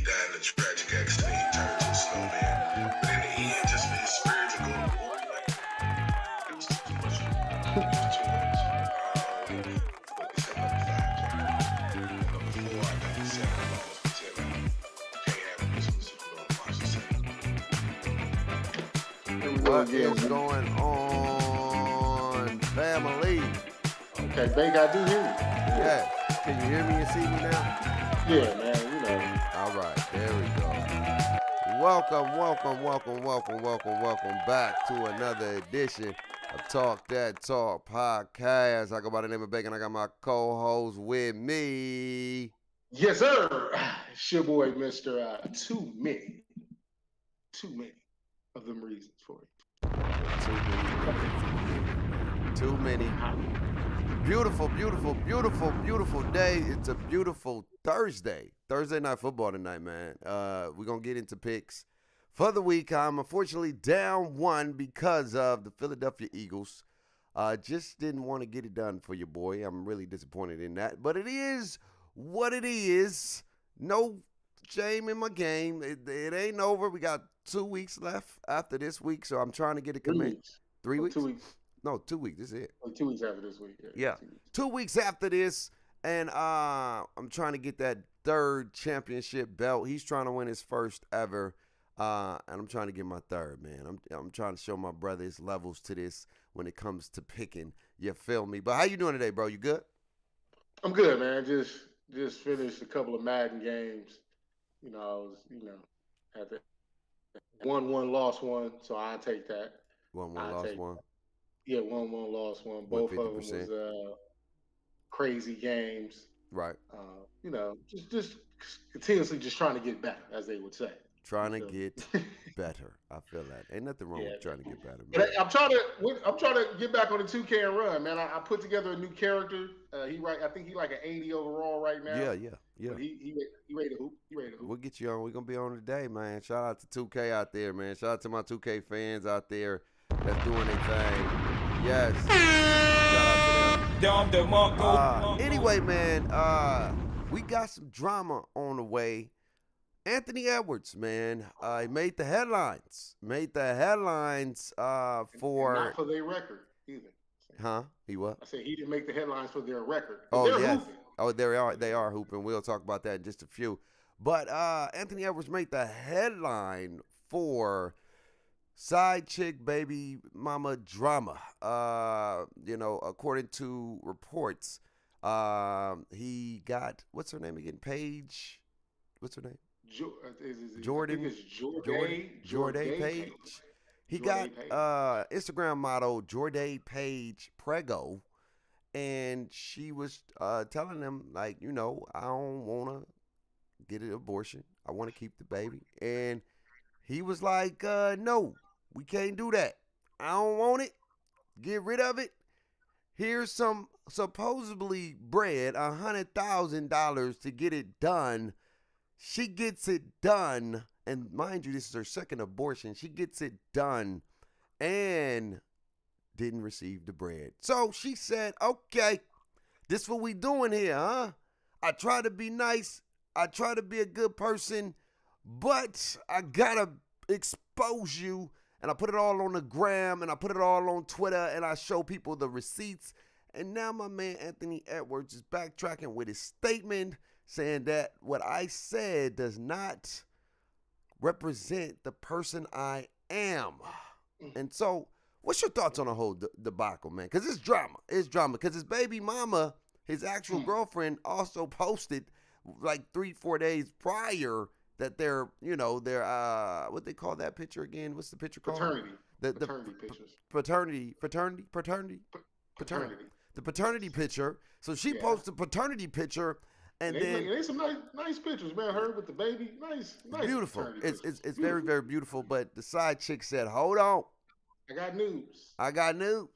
Died in a tragic accident. He turned to a snowman. But in the end, just for his spirit to go to glory like that, it was too much. It was too much. But it's at number 5, Jack. Number 4, I got the Santa Claus. But tell me, can't have a Christmas if you don't watch the Santa Claus. What is going on, family? Okay, Big, I do hear you. Yeah. Can you hear me and see me now? Yeah, man, you know. All right, there we go. Welcome back to another edition of Talk That Talk podcast. I go by the name of Bacon. I got my co-host with me. Yes, sir. It's your boy, Mr. Too many of them reasons for it. Too many. Beautiful day. It's a beautiful Thursday night football tonight, man. We're going to get into picks for the week. I'm unfortunately down 1 because of the Philadelphia Eagles. Just didn't want to get it done for your boy. I'm really disappointed in that. But it is what it is. No shame in my game. It ain't over. We got 2 weeks left after this week, so I'm trying to get it committed. 3 weeks? 2 weeks. No, 2 weeks. This is it. 2 weeks after this week. Yeah. 2 weeks after this, and I'm trying to get that third championship belt. He's trying to win his first ever, and I'm trying to get my third, man. I'm trying to show my brother his levels to this when it comes to picking. You feel me? But how you doing today, bro? You good? I'm good, man. Just finished a couple of Madden games. You know, I was, had to won one, lost one, so I take that. Won one, lost one. Yeah, 1-1, lost 1. Both of them was crazy games. Right. Just continuously just trying to get better, as they would say. Trying to get better. I feel that. Ain't nothing wrong with trying to get better, man. But I'm trying to get back on the 2K and run, man. I put together a new character. I think he like an 80 overall right now. Yeah. But he ready to hoop. We'll get you on. We're gonna be on today, man. Shout out to 2K out there, man. Shout out to my 2K fans out there that's doing their thing. Yes. Shout out to them. Anyway, man, we got some drama on the way. Anthony Edwards, man, he made the headlines. For not for their record either. Huh? He what? I said he didn't make the headlines for their record. Oh, they're yes. hooping. Oh, they are hooping. We'll talk about that in just a few. But Anthony Edwards made the headline for side chick baby mama drama. According to reports, he got, what's her name again? Paige. What's her name? Jordan Page. He got Instagram model Jordan Page Prego, and she was telling him, like, I don't want to get an abortion. I want to keep the baby. And he was like, no, we can't do that. I don't want it. Get rid of it. Here's some supposedly bread, $100,000 to get it done. She gets it done. And mind you, this is her second abortion. She gets it done and didn't receive the bread. So she said, okay, this what we doing here, huh? I try to be nice. I try to be a good person, but I gotta expose you. And I put it all on the gram, and I put it all on Twitter, and I show people the receipts. And now my man Anthony Edwards is backtracking with his statement, saying that what I said does not represent the person I am. And so, what's your thoughts on the whole debacle, man? Because it's drama. It's drama. Because his baby mama, his actual girlfriend, also posted like 3-4 days prior that they're, what they call that picture again? What's the picture called? Paternity pictures. Paternity. The paternity picture. So she posted a paternity picture, and then they some nice pictures, man. Her with the baby, nice beautiful. It's beautiful. Very, very beautiful. But the side chick said, "Hold on, I got news. I got news.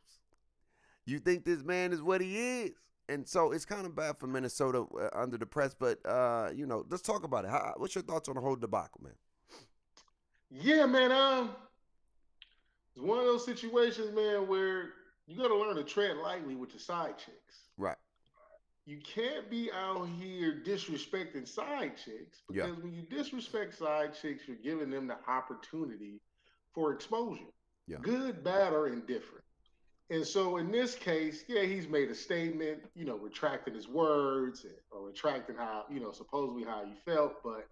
You think this man is what he is?" And so it's kind of bad for Minnesota under the press, but let's talk about it. What's your thoughts on the whole debacle, man? Yeah, man. It's one of those situations, man, where you got to learn to tread lightly with your side chicks. Right. You can't be out here disrespecting side chicks, because when you disrespect side chicks, you're giving them the opportunity for exposure, good, bad, or indifferent. And so in this case, he's made a statement, retracting his words or retracting how, supposedly how he felt. But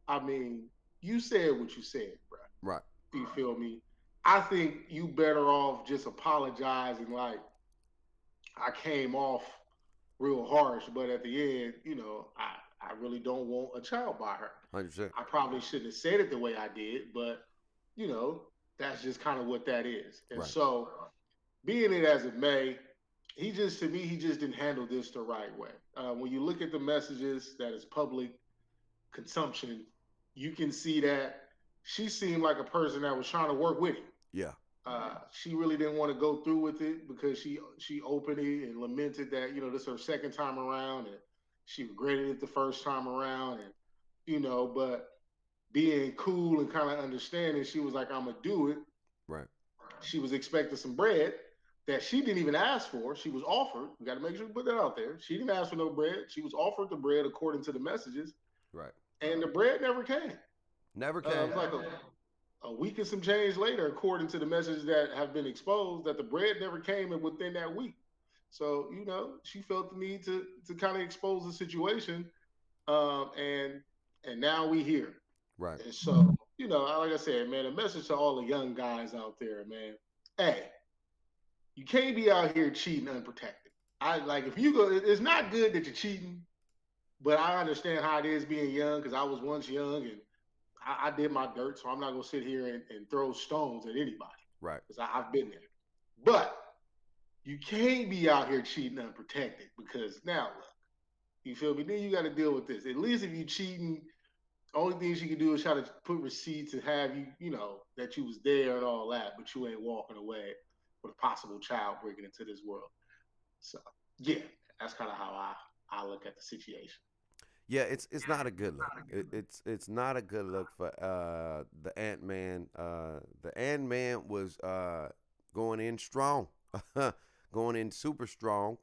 I mean, you said what you said, bro. Right. You feel me? I think you better off just apologizing, like, I came off real harsh, but at the end, I really don't want a child by her. 100%. I probably shouldn't have said it the way I did, but that's just kind of what that is. And so, being it as it may, he just didn't handle this the right way. When you look at the messages that is public consumption, you can see that she seemed like a person that was trying to work with him. Yeah. She really didn't want to go through with it, because she openly and lamented that this is her second time around, and she regretted it the first time around, and but being cool and kind of understanding, she was like, "I'm gonna do it." Right. She was expecting some bread that she didn't even ask for. She was offered. We got to make sure we put that out there. She didn't ask for no bread. She was offered the bread according to the messages. Right. And the bread never came. Never came. It was like a week and some change later, according to the messages that have been exposed, that the bread never came within that week. So, she felt the need to kind of expose the situation. And now we here. Right. And so, like I said, man, a message to all the young guys out there, man. Hey, you can't be out here cheating unprotected. If you go, it's not good that you're cheating, but I understand how it is being young, because I was once young and I did my dirt, so I'm not gonna sit here and throw stones at anybody. Right. Because I've been there. But you can't be out here cheating unprotected, because now look, you feel me? Then you got to deal with this. At least if you cheating, only things you can do is try to put receipts and have you, that you was there and all that, but you ain't walking away with a possible child breaking into this world. So yeah, that's kind of how I look at the situation. Yeah, it's not a good look. It's not a good look for the Ant-Man. The Ant-Man was going in strong, going in super strong,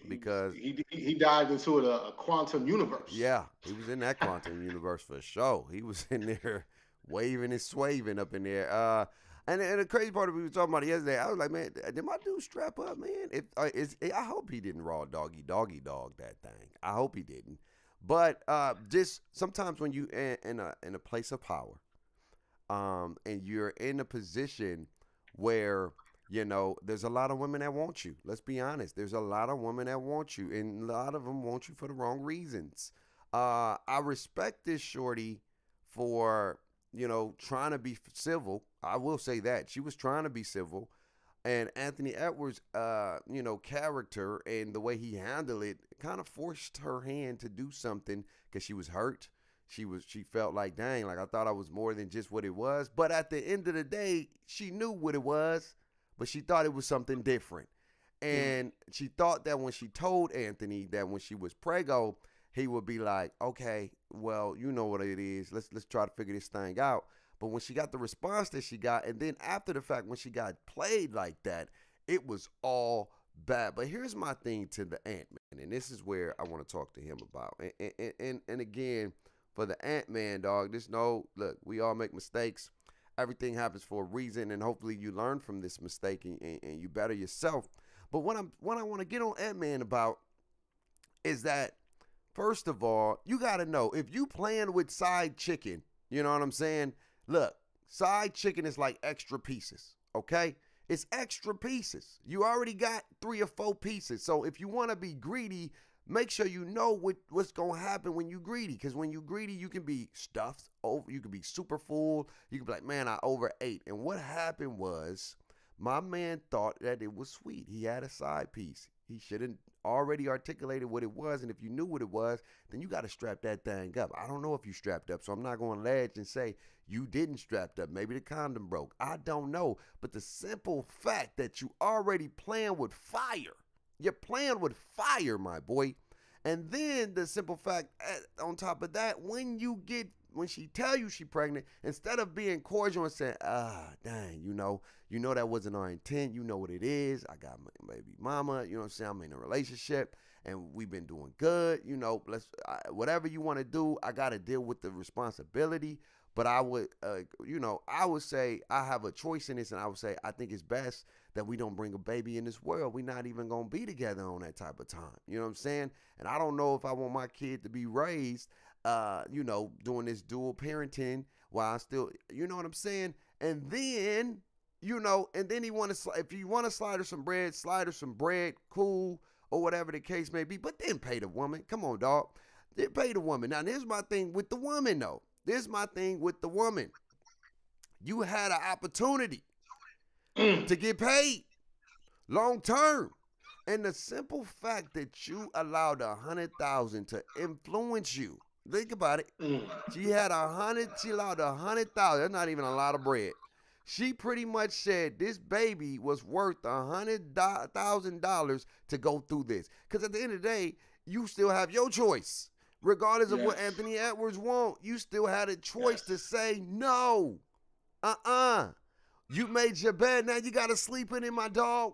because he dived into a quantum universe. Yeah, he was in that quantum universe for sure. He was in there waving and swaving up in there. And the crazy part of it, we were talking about it yesterday, I was like, man, did my dude strap up, man? I hope he didn't raw dog that thing. I hope he didn't. But just sometimes when you in a place of power, and you're in a position where there's a lot of women that want you. Let's be honest. There's a lot of women that want you, and a lot of them want you for the wrong reasons. I respect this shorty for trying to be civil. I will say that she was trying to be civil. And Anthony Edwards, character and the way he handled it kind of forced her hand to do something, because she was hurt. She felt like, dang, like I thought I was more than just what it was. But at the end of the day, she knew what it was, but she thought it was something different. And she thought that when she told Anthony that when she was preggo, he would be like, okay, well, you know what it is. Let's try to figure this thing out. But when she got the response that she got, and then after the fact, when she got played like that, it was all bad. But here's my thing to the Ant-Man, and this is where I want to talk to him about. And again, for the Ant-Man, dog, look, we all make mistakes. Everything happens for a reason, and hopefully you learn from this mistake and you better yourself. But what I want to get on Ant-Man about is that, first of all, you got to know, if you playing with side chicken, You know what I'm saying? Look, side chicken is like extra pieces, okay? It's extra pieces. You already got 3 or 4 pieces. So if you want to be greedy, make sure you know what's going to happen when you greedy. Because when you greedy, you can be stuffed over. You can be super full. You can be like, man, I overate. And what happened was my man thought that it was sweet. He had a side piece. He should have already articulated what it was. And if you knew what it was, then you got to strap that thing up. I don't know if you strapped up, so I'm not going to ledge and say you didn't strap up. Maybe the condom broke. I don't know. But the simple fact that you already playing with fire, you're playing with fire, my boy. And then the simple fact, on top of that, when she tell you she pregnant, instead of being cordial and saying, dang, you know that wasn't our intent. You know what it is. I got my baby mama. You know what I'm saying? I'm in a relationship and we've been doing good. Whatever you want to do, I got to deal with the responsibility. But I would, I would say I have a choice in this, and I would say I think it's best that we don't bring a baby in this world. We're not even gonna be together on that type of time. You know what I'm saying? And I don't know if I want my kid to be raised, doing this dual parenting while I still, you know what I'm saying? And then, and then if you want to slide her some bread, cool, or whatever the case may be. But then pay the woman. Come on, dog. Then pay the woman. Now, here's my thing with the woman, though. This is my thing with the woman. You had an opportunity to get paid long term. And the simple fact that you allowed 100,000 to influence you. Think about it. She allowed 100,000. That's not even a lot of bread. She pretty much said this baby was worth $100,000 to go through this. Because at the end of the day, you still have your choice. Regardless of what Anthony Edwards want, you still had a choice to say no. You made your bed, now you gotta sleep in it, my dog.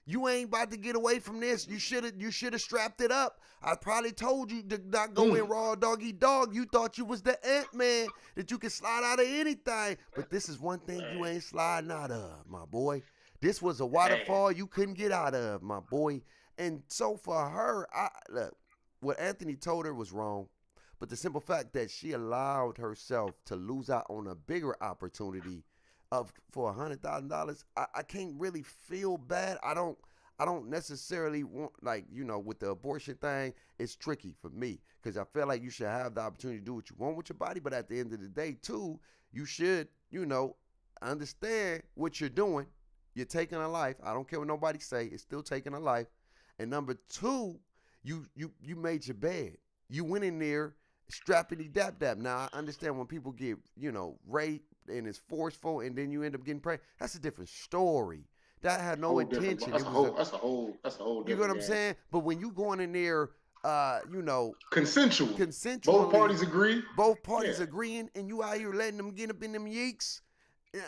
You ain't about to get away from this. You should have strapped it up. I probably told you to not go in raw doggy dog. You thought you was the Ant-Man, that you could slide out of anything. But this is one thing you ain't sliding out of, my boy. This was a waterfall you couldn't get out of, my boy. And so for her, look, what Anthony told her was wrong, but the simple fact that she allowed herself to lose out on a bigger opportunity for $100,000, I can't really feel bad. I don't necessarily want, with the abortion thing, it's tricky for me because I feel like you should have the opportunity to do what you want with your body, but at the end of the day, too, you should, understand what you're doing. You're taking a life. I don't care what nobody say. It's still taking a life. And number two, you made your bed. You went in there strappity dap dap. Now I understand when people get raped and it's forceful, and then you end up getting pregnant. That's a different story. That had no intention. That's a whole. You know what I'm saying? But when you going in there, consensually, both parties agree. Both parties agreeing, and you out here letting them get up in them yeeks.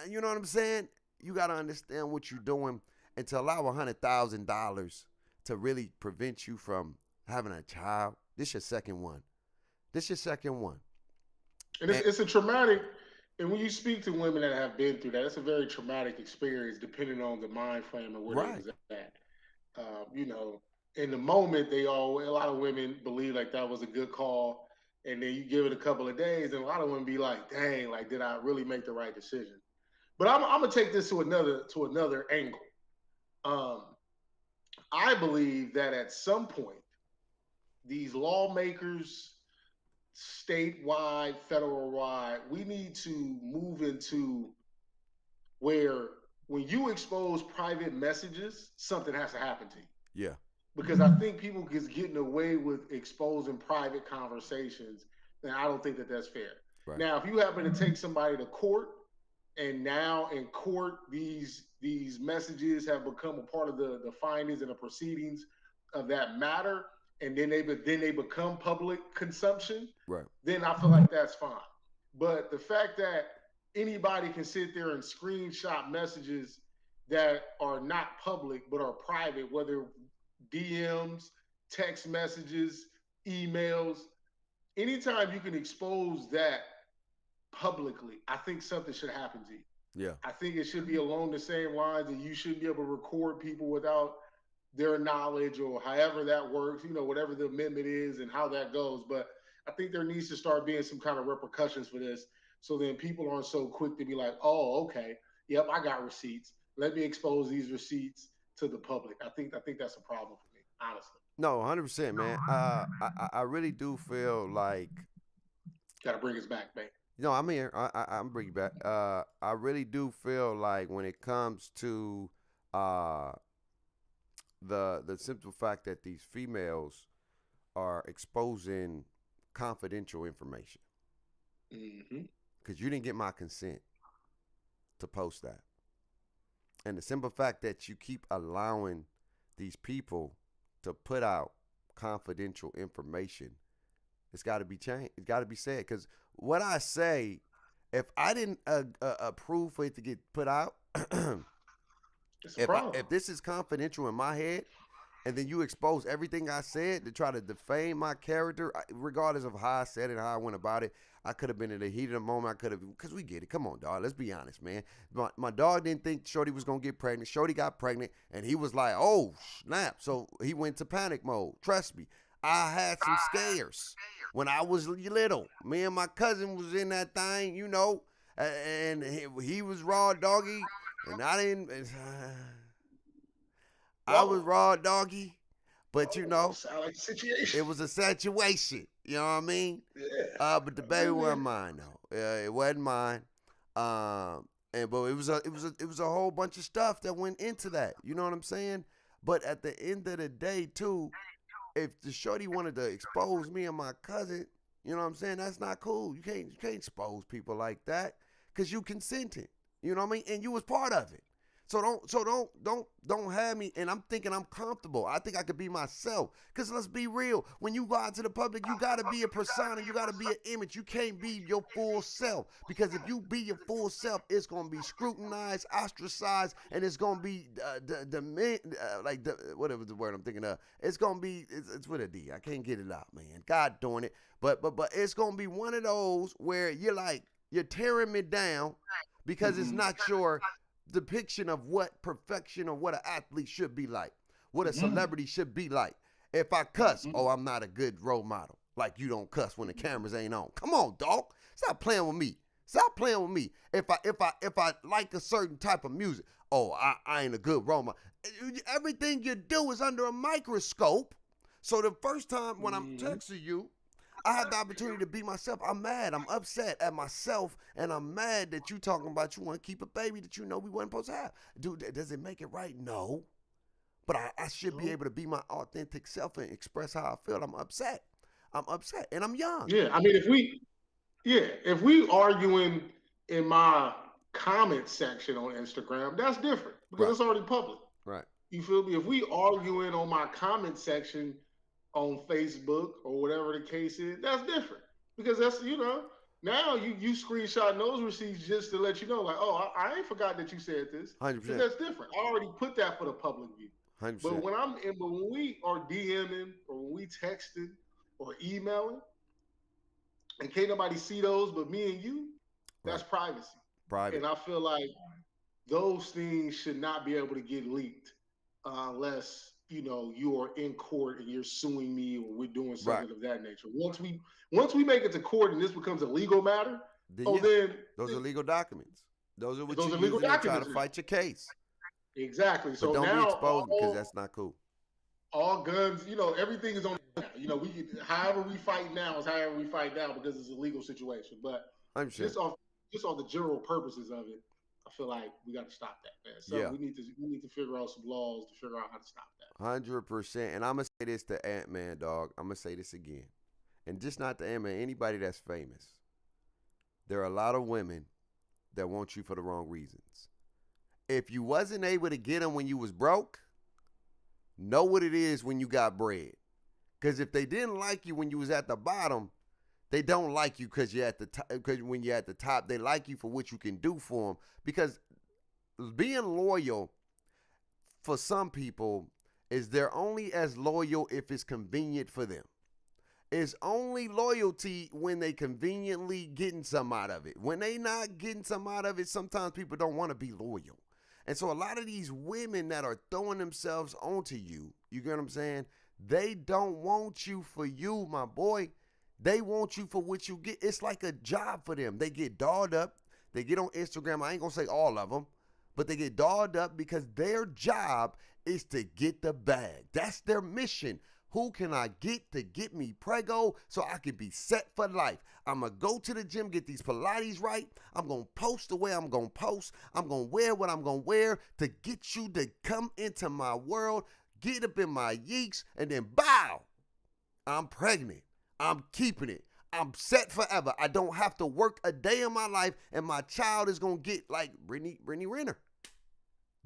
You know what I'm saying? You got to understand what you're doing, and to allow $100,000 to really prevent you from having a child. This your second one. And it's a traumatic. And when you speak to women that have been through that, it's a very traumatic experience, depending on the mind frame and where it was at. In the moment, a lot of women believe like that was a good call, and then you give it a couple of days, and a lot of women be like, "Dang, like did I really make the right decision?" But I'm gonna take this to another angle. I believe that at some point, these lawmakers, statewide, federal wide, we need to move into where when you expose private messages, something has to happen to you. Yeah. Because I think people is getting away with exposing private conversations, and I don't think that that's fair. Right. Now, if you happen to take somebody to court, and now in court these messages have become a part of the findings and the proceedings of that matter, and then they become public consumption, right? Then I feel like that's fine. But the fact that anybody can sit there and screenshot messages that are not public but are private, whether DMs, text messages, emails, anytime you can expose that publicly, I think something should happen to you. Yeah. I think it should be along the same lines that you shouldn't be able to record people without their knowledge, or however that works, whatever the amendment is and how that goes. But I think there needs to start being some kind of repercussions for this, So then people aren't so quick to be like, oh, okay, yep, I got receipts. Let me expose these receipts to the public. I think that's a problem for me, honestly. No, 100%, man. I really do feel like, Got to bring us back, man. I'm here. I'm bringing back. I really do feel like when it comes to uh the simple fact that these females are exposing confidential information Mm-hmm. because you didn't get my consent to post that, and the simple fact that you keep allowing these people to put out confidential information, it's got to be changed. It's got to be said because what I say, if I didn't approve for it to get put out, It's a problem. if this is confidential in my head, and then you expose everything I said to try to defame my character, regardless of how I said it, how I went about it. I could have been in the heat of the moment. I could have, because we get it. Come on, dog. Let's be honest, man. My dog didn't think Shorty was going to get pregnant. Shorty got pregnant, and he was like, oh, snap. So he went to panic mode. Trust me. I had some scares when I was little. Me and my cousin was in that thing, and he was raw doggy, and I didn't. I was raw doggy, but Sound like a situation. it was a situation. You know what I mean? Yeah. But the baby wasn't mine though. It wasn't mine. But it was a whole bunch of stuff that went into that. You know what I'm saying? But at the end of the day, too, if the shorty wanted to expose me and my cousin, you know what I'm saying? That's not cool. You can't expose people like that because you consented. You know what I mean? And you was part of it. So don't have me. And I'm thinking I'm comfortable. I think I could be myself. Cause let's be real. When you go out to the public, you gotta be a persona. You gotta be an image. You can't be your full self. Because if you be your full self, it's gonna be scrutinized, ostracized, and it's gonna be whatever the word I'm thinking of. It's gonna be it's with a D. I can't get it out, man. God darn it. But it's gonna be one of those where you're tearing me down because it's not your depiction of what perfection or what an athlete should be like, what a celebrity should be like. If I cuss, I'm not a good role model. Like you don't cuss when the cameras ain't on. Come on, dog. Stop playing with me. Stop playing with me. If I like a certain type of music, I ain't a good role model. Everything you do is under a microscope. So the first time when I'm texting you, I had the opportunity to be myself. I'm mad. I'm upset at myself, and I'm mad that you talking about you want to keep a baby that you know we wasn't supposed to have. Dude, does it make it right? No. But I should be able to be my authentic self and express how I feel. I'm upset. And I'm young. Yeah, I mean, if we arguing in my comment section on Instagram, that's different because it's already public. Right. You feel me? If we arguing on my comment section on Facebook or whatever the case is, that's different because that's now you screenshot those receipts just to let you know, like, I ain't forgot that you said this. 100%. That's different. I already put that for the public view. 100%. But when we are DMing or when we texting or emailing, and can't nobody see those but me and you, that's privacy. Private. And I feel like those things should not be able to get leaked unless you are in court and you're suing me or we're doing something of that nature. Once we make it to court and this becomes a legal matter, then those are legal documents. Those are what those you're are legal using to try documents to fight your case. Exactly. But So don't now be exposed because that's not cool. All guns, everything is on. However we fight now is however we fight now because it's a legal situation. But just off the general purposes of it, I feel like we got to stop that, man. So we need to figure out some laws to figure out how to stop that. 100%. And I'm gonna say this to Ant-Man, dog. I'm gonna say this again, and just not to Ant-Man. Anybody that's famous, there are a lot of women that want you for the wrong reasons. If you wasn't able to get them when you was broke, know what it is when you got bread. Because if they didn't like you when you was at the bottom, they don't like you because you're at the top. Because when you're at the top, they like you for what you can do for them. Because being loyal for some people is they're only as loyal if it's convenient for them. It's only loyalty when they conveniently getting some out of it. When they not getting some out of it, sometimes people don't want to be loyal. And so a lot of these women that are throwing themselves onto you, you get what I'm saying? They don't want you for you, my boy. They want you for what you get. It's like a job for them. They get dolled up. They get on Instagram. I ain't gonna say all of them, but they get dolled up because their job is to get the bag. That's their mission. Who can I get me prego so I can be set for life? I'm going to go to the gym, get these Pilates right. I'm going to post the way I'm going to post. I'm going to wear what I'm going to wear to get you to come into my world, get up in my yeeks, and then bow. I'm pregnant. I'm keeping it. I'm set forever. I don't have to work a day in my life, and my child is going to get like Brittany Renner,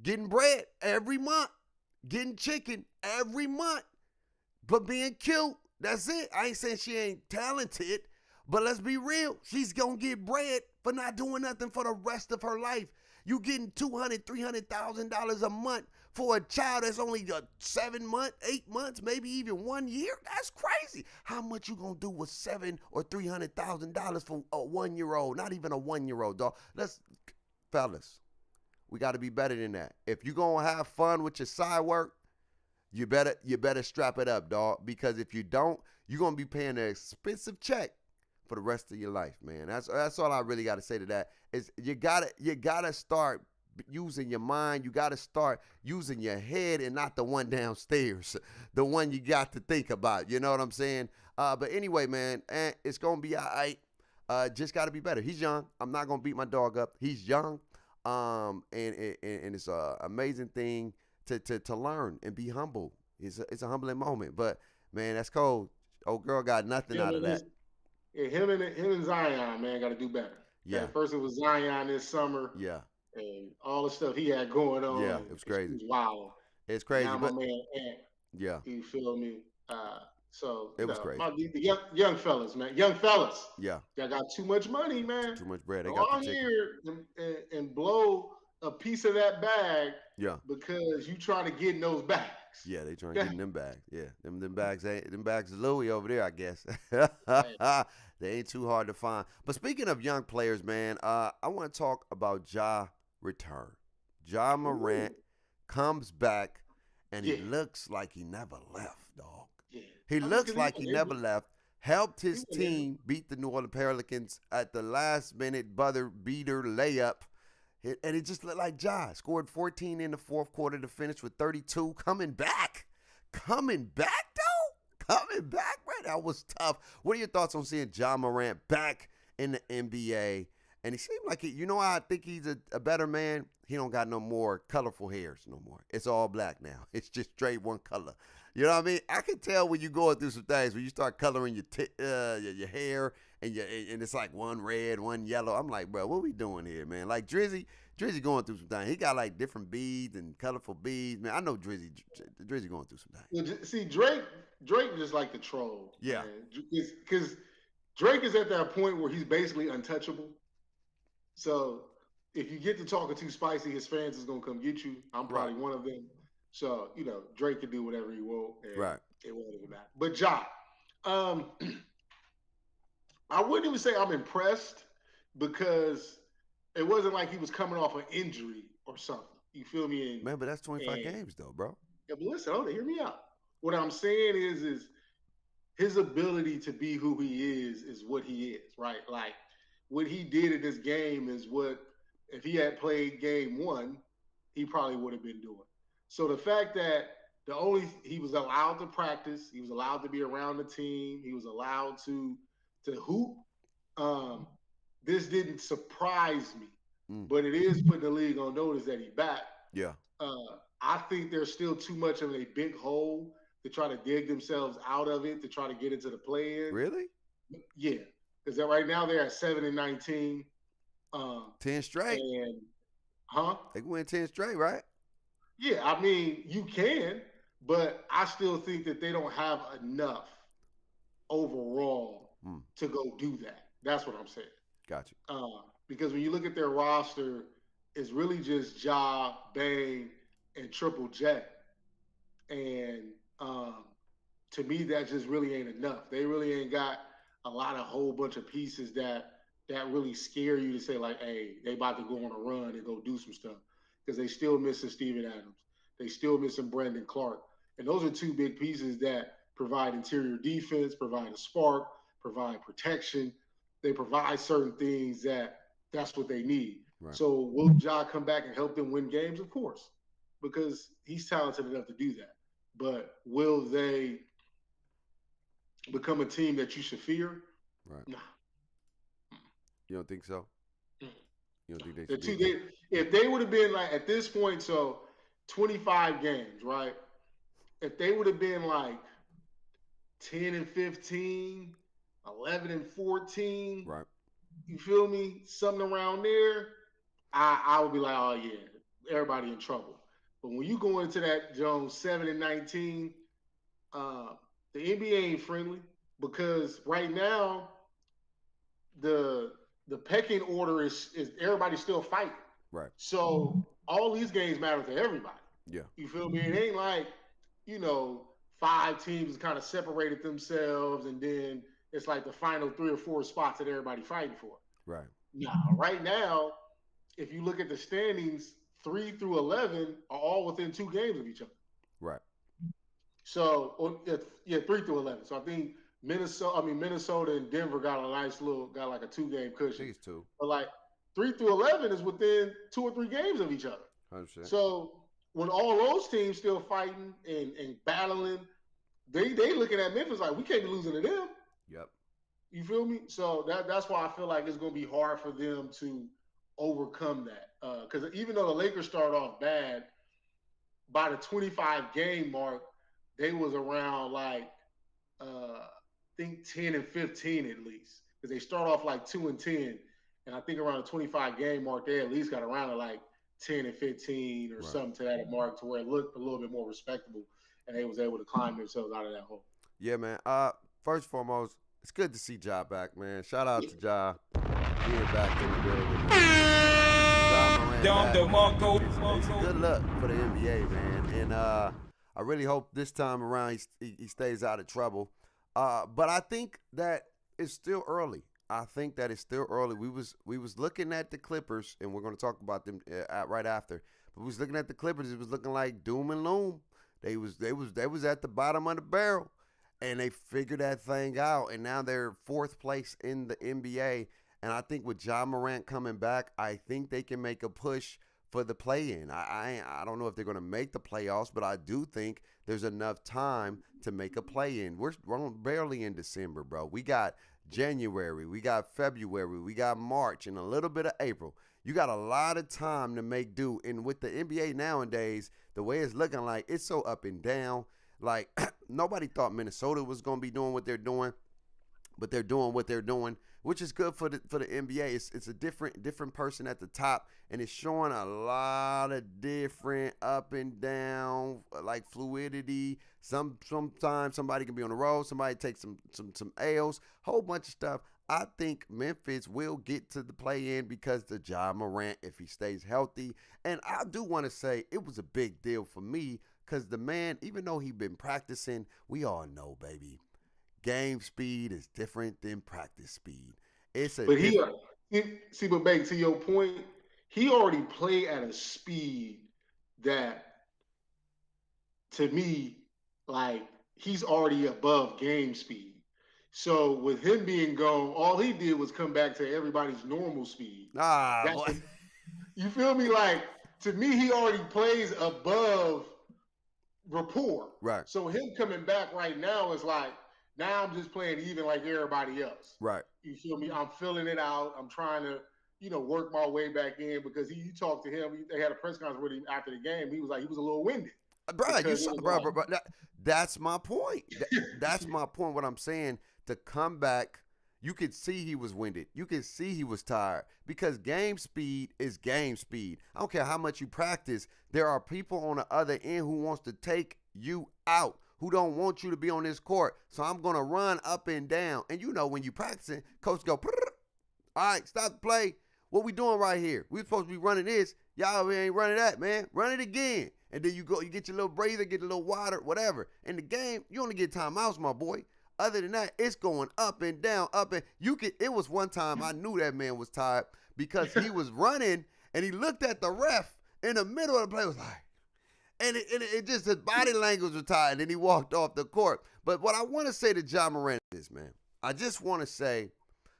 getting bread every month, getting chicken every month. But being cute, that's it. I ain't saying she ain't talented, but let's be real. She's going to get bread for not doing nothing for the rest of her life. You getting $200,000, $300,000 a month for a child that's only 7 months, 8 months, maybe even 1 year? That's crazy. How much you going to do with $700,000 or $300,000 for a 1-year-old? Not even a 1-year-old, dog. Fellas, we got to be better than that. If you going to have fun with your side work, you better strap it up, dog. Because if you don't, you're gonna be paying an expensive check for the rest of your life, man. That's all I really got to say to that. Is you gotta start using your mind. You gotta start using your head and not the one downstairs, the one you got to think about. You know what I'm saying? But anyway, man, it's gonna be all right. Just gotta be better. He's young. I'm not gonna beat my dog up. He's young. And it's an amazing thing to learn and be humble. It's a humbling moment. But man, that's cold. Old girl got nothing Him out of and that. his, yeah, him and Zion, man, got to do better. Yeah, Okay, first it was Zion this summer, yeah, and all the stuff he had going on, yeah. and It was it crazy. was wild. It's And crazy, now my but man Ant, yeah, you feel me? So it was crazy. the young fellas, man, young fellas Yeah, that got too much money, man. too much bread. They Go got the out chicken. here and blow a piece of that bag Yeah, because you trying to get in those bags. yeah. They trying to get Okay? in them bags. Yeah, them bags ain't them bags is Louis over there, I guess. Hey, They ain't too hard to find. But speaking of young players, man, I want to talk about Ja return. Ja ooh, Morant comes back, and he yeah, looks like he never left, dog. yeah. He I mean, looks because he like went he never injured. left. Helped He his went injured. team beat the New Orleans Pelicans at the last minute buzzer beater layup. And it just looked like Ja scored 14 in the fourth quarter to finish with 32. Coming back. Coming back, though? Coming back, right? That was tough. What are your thoughts on seeing Ja Morant back in the NBA? And he seemed like, I think he's a better man. He don't got no more colorful hairs no more. It's all black now. It's just straight one color. You know what I mean? I can tell when you're going through some things when you start coloring your hair and it's like one red, one yellow. I'm like, bro, what we doing here, man? Like Drizzy going through some things. He got like different beads and colorful beads, man. I know Drizzy going through some things. Well, see, Drake just like the troll, Yeah, man, because Drake is at that point where he's basically untouchable. So if you get to talking too spicy, his fans is gonna come get you. I'm right, probably one of them. So Drake can do whatever he want, and right. it won't even matter. But Ja, um, I wouldn't even say I'm impressed because it wasn't like he was coming off an injury or something. You feel me? Man, but that's 25 And games though, bro. yeah, but listen, hold on, hear me out. What I'm saying is his ability to be who he is what he is, right? Like what he did in this game is what if he had played game one, he probably would have been doing. So the fact that he was allowed to practice, he was allowed to be around the team, he was allowed to hoop. Um, this didn't surprise me, Mm, but it is putting the league on notice that he back. yeah. I think there's still too much of a big hole to try to dig themselves out of it to try to get into the play-in. Really? Yeah, because right now they're at 7-19, 10 straight. and huh? They can win 10 straight, right? Yeah, I mean you can, but I still think that they don't have enough overall Mm, to go do that. That's what I'm saying. got you. Because when you look at their roster, it's really just Ja, Bang, and Triple J. And to me, that just really ain't enough. They really ain't got a lot of whole bunch of pieces that really scare you to say like, hey, they about to go on a run and go do some stuff because they still missing Steven Adams, they still missing Brandon Clark, and those are two big pieces that provide interior defense, provide a spark, provide protection. They provide certain things that's what they need. Right. So will Ja come back and help them win games? Of course, because he's talented enough to do that. But will they become a team that you should fear? Right. Nah. You don't think so? Mm. You don't think they The should be? two, if they would have been like at this point, so 25 games, right? If they would have been like 10 and 15, 11 and 14, Right. you feel me? Something around there, I would be like, oh yeah, everybody in trouble. But when you go into that Jones 7 and 19, uh, the NBA ain't friendly because right now the the pecking order is everybody's still fighting. Right. So all these games matter to everybody. Yeah. You feel me? It ain't like, you know, five teams kind of separated themselves and then it's like the final three or four spots that everybody fighting for. Right. No, right now, if you look at the standings, 3 through 11 are all within 2 games of each other. Right. So, yeah, 3 through 11. So I think Minnesota and Denver got a nice got like a 2 game cushion. These two. But like 3 through 11 is within 2 or 3 games of each other. 100%. So when all those teams still fighting and battling, they looking at Memphis like we can't be losing to them. Yep. You feel me? So that's why I feel like it's going to be hard for them to overcome that. Because even though the Lakers started off bad, by the 25 game mark, they was around like I think 10 and 15 at least. Because they start off like 2 and 10, and I think around the 25 game mark, they at least got around to like 10 and 15 or something to that mark, to where it looked a little bit more respectable, and they was able to climb themselves out of that hole. Yeah, man. First and foremost, it's good to see Ja back, man. Shout out to Ja being back in the building. Good luck for the NBA, man. And I really hope this time around he stays out of trouble. But I think that it's still early. I think that it's still early. We was looking at the Clippers, and we're going to talk about them right after. But we was looking at the Clippers. It was looking like doom and gloom. They was at the bottom of the barrel, and they figured that thing out. And now they're fourth place in the NBA. And I think with Ja Morant coming back, I think they can make a push for the play-in. I don't know if they're going to make the playoffs, but I do think there's enough time to make a play-in. We're barely in December, bro. We got January, we got February, we got March, and a little bit of April. You got a lot of time to make do. And with the NBA nowadays, the way it's looking like, it's so up and down. Like, nobody thought Minnesota was going to be doing what they're doing, but they're doing what they're doing, which is good for the NBA. It's a different person at the top, and it's showing a lot of different up and down, like fluidity. Sometimes somebody can be on the road, somebody takes some L's, whole bunch of stuff. I think Memphis will get to the play-in because the Ja Morant, if he stays healthy. And I do want to say it was a big deal for me because the man, even though he been practicing, we all know, baby, game speed is different than practice speed. It's a but but back to your point, he already played at a speed that, to me, like he's already above game speed. So with him being gone, all he did was come back to everybody's normal speed. You feel me? Like, to me, he already plays above rapport. Right. So him coming back right now is like, now I'm just playing even like everybody else. Right. You feel me? I'm filling it out. I'm trying to, work my way back in, because you talked to him. They had a press conference with him after the game. He was like, he was a little winded. Bro, that's my point. That's my point. What I'm saying, to come back, you could see he was winded. You could see he was tired, because game speed is game speed. I don't care how much you practice. There are people on the other end who wants to take you out, who don't want you to be on this court. So I'm going to run up and down. And when you practicing, coach go, all right, stop the play. What we doing right here? We supposed to be running this. Y'all ain't running that, man. Run it again. And then you get your little breather, get a little water, whatever. In the game, you only get timeouts, my boy. Other than that, it's going up and down, up and it was one time I knew that man was tired, because he was running and he looked at the ref in the middle of the play, was like, and it just, his body language was tired, and he walked off the court. But what I want to say to Ja Morant is, man, I just want to say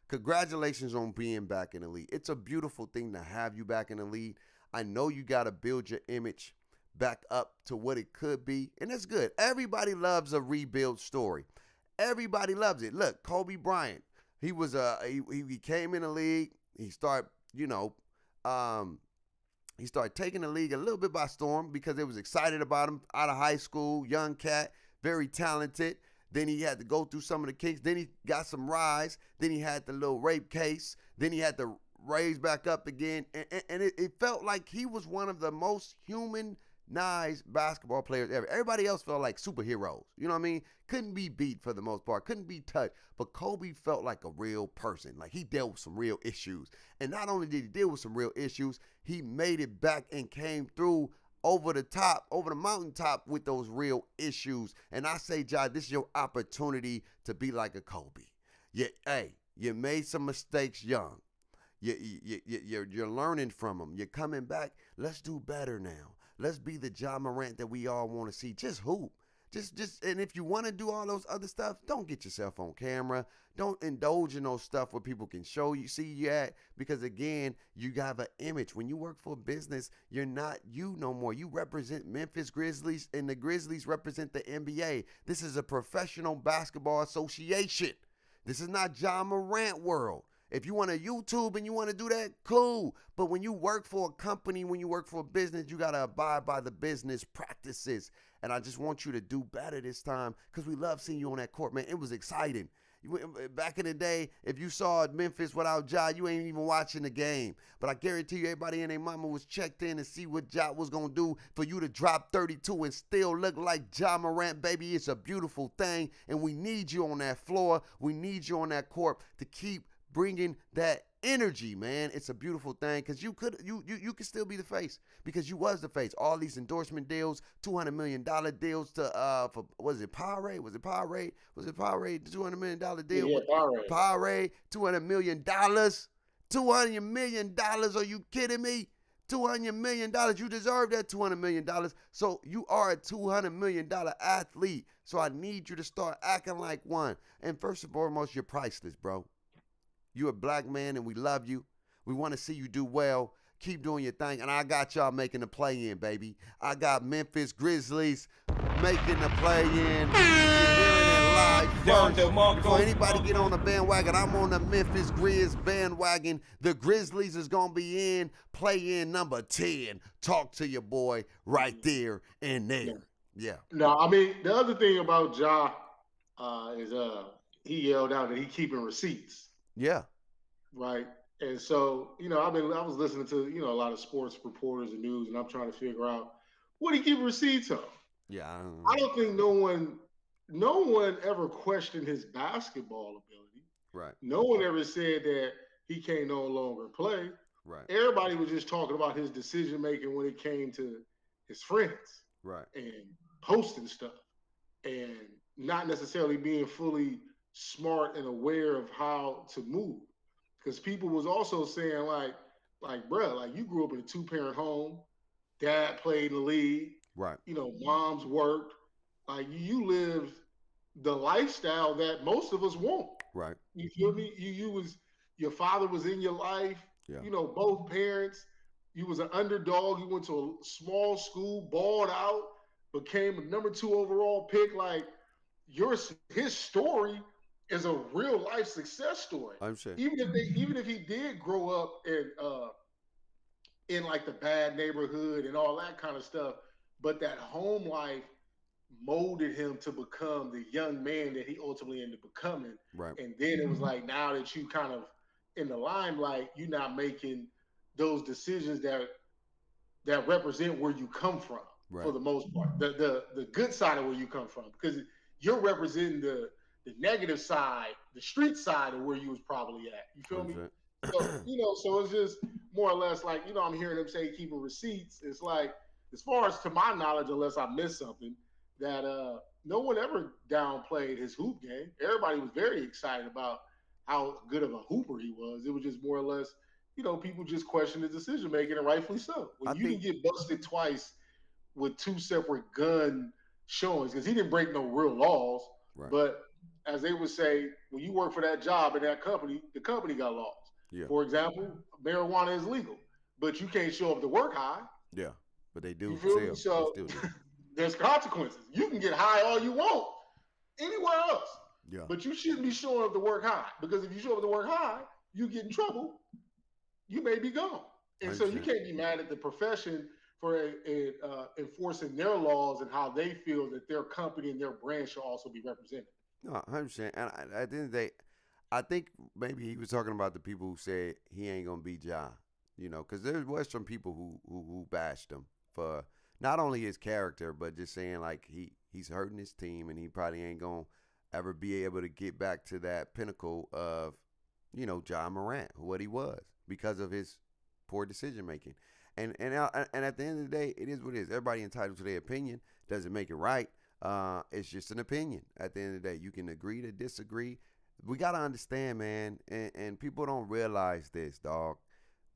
congratulations on being back in the league. It's a beautiful thing to have you back in the league. I know you got to build your image back up to what it could be, and it's good. Everybody loves a rebuild story. Everybody loves it. Look, Kobe Bryant, he was he came in the league. He started, um, he started taking the league a little bit by storm because they was excited about him out of high school, young cat, very talented. Then he had to go through some of the kinks. Then he got some rise. Then he had the little rape case. Then he had to raise back up again. And it felt like he was one of the most humanized basketball players ever. Everybody else felt like superheroes. You know what I mean? Couldn't be beat for the most part. Couldn't be touched. But Kobe felt like a real person. Like he dealt with some real issues. And not only did he deal with some real issues, he made it back and came through over the top, over the mountaintop with those real issues. And I say, Jai, this is your opportunity to be like a Kobe. You made some mistakes young. You're learning from them. You're coming back. Let's do better now. Let's be the Ja Morant that we all want to see. Just hoop. And if you want to do all those other stuff, don't get yourself on camera. Don't indulge in those stuff where people can show you, see you at, because again, you have an image. When you work for a business, you're not you no more. You represent Memphis Grizzlies, and the Grizzlies represent the NBA. This is a professional basketball association. This is not Ja Morant world. If you want to YouTube and you want to do that, cool. But when you work for a company, when you work for a business, you got to abide by the business practices. And I just want you to do better this time because we love seeing you on that court, man. It was exciting. Back in the day, if you saw Memphis without Ja, you ain't even watching the game. But I guarantee you, everybody and their mama was checked in to see what Ja was going to do for you to drop 32 and still look like Ja Morant, baby. It's a beautiful thing, and we need you on that floor. We need you on that court to keep bringing that energy, man. It's a beautiful thing because you could still be the face because you was the face. All these endorsement deals, $200 million deals to for was it Powerade? Was it Powerade? Was it Powerade? The $200 million deal. Yeah, Powerade, $200 million. $200 million. Are you kidding me? $200 million. You deserve that $200 million. So you are a $200 million athlete. So I need you to start acting like one. And first and foremost, you're priceless, bro. You're a black man and we love you. We want to see you do well. Keep doing your thing. And I got y'all making the play in, baby. I got Memphis Grizzlies making the play in. You're hearing it live first. Before anybody get on the bandwagon, I'm on the Memphis Grizz bandwagon. The Grizzlies is going to be in. Play in number 10. Talk to your boy right there and there. Yeah. No, I mean, the other thing about Ja is he yelled out that he keeping receipts. Yeah. Right. And so, I was listening to, a lot of sports reporters and news, and I'm trying to figure out what he keep receipts of. Yeah. I don't think no one ever questioned his basketball ability. Right. No one ever said that he can't no longer play. Right. Everybody was just talking about his decision making when it came to his friends. Right. And posting stuff and not necessarily being fully smart and aware of how to move. Because people was also saying bruh, like you grew up in a 2-parent home, dad played in the league, right? Mom's worked, like you lived the lifestyle that most of us want, right? You feel me? Your father was in your life, yeah. Both parents. You was an underdog. You went to a small school, balled out, became a number 2 overall pick. Like his story is a real life success story. I'm sure. Even if he did grow up in like the bad neighborhood and all that kind of stuff, but that home life molded him to become the young man that he ultimately ended up becoming. Right. And then it was like, now that you kind of in the limelight, you're not making those decisions that represent where you come from, right, for the most part. The good side of where you come from, because you're representing the negative side, the street side of where you was probably at. You feel me? So, so it's just more or less like, I'm hearing him say keeping receipts. It's like, as far as to my knowledge, unless I missed something, that no one ever downplayed his hoop game. Everybody was very excited about how good of a hooper he was. It was just more or less, people just questioned his decision making, and rightfully so. When you can get busted twice with 2 separate gun showings, because he didn't break no real laws, right, but as they would say, when you work for that job in that company, the company got laws. Yeah. For example, marijuana is legal, but you can't show up to work high. Yeah. But they You do feel me? sell. They So still do. there's consequences. You can get high all you want anywhere else, Yeah. but you shouldn't be showing up to work high, because if you show up to work high, you get in trouble. You may be gone, and so you 100%. can't be mad at the profession for enforcing their laws and how they feel that their company and their brand should also be represented. No, 100%. And at the end of the day, I think maybe he was talking about the people who said he ain't gonna beat Ja. You know, because there was some people who bashed him for not only his character, but just saying like he's hurting his team and he probably ain't gonna ever be able to get back to that pinnacle of, Ja Morant, what he was because of his poor decision making. And at the end of the day, it is what it is. Everybody entitled to their opinion. Doesn't make it right. It's just an opinion. At the end of the day, you can agree to disagree. We gotta understand, man, and people don't realize this, dog.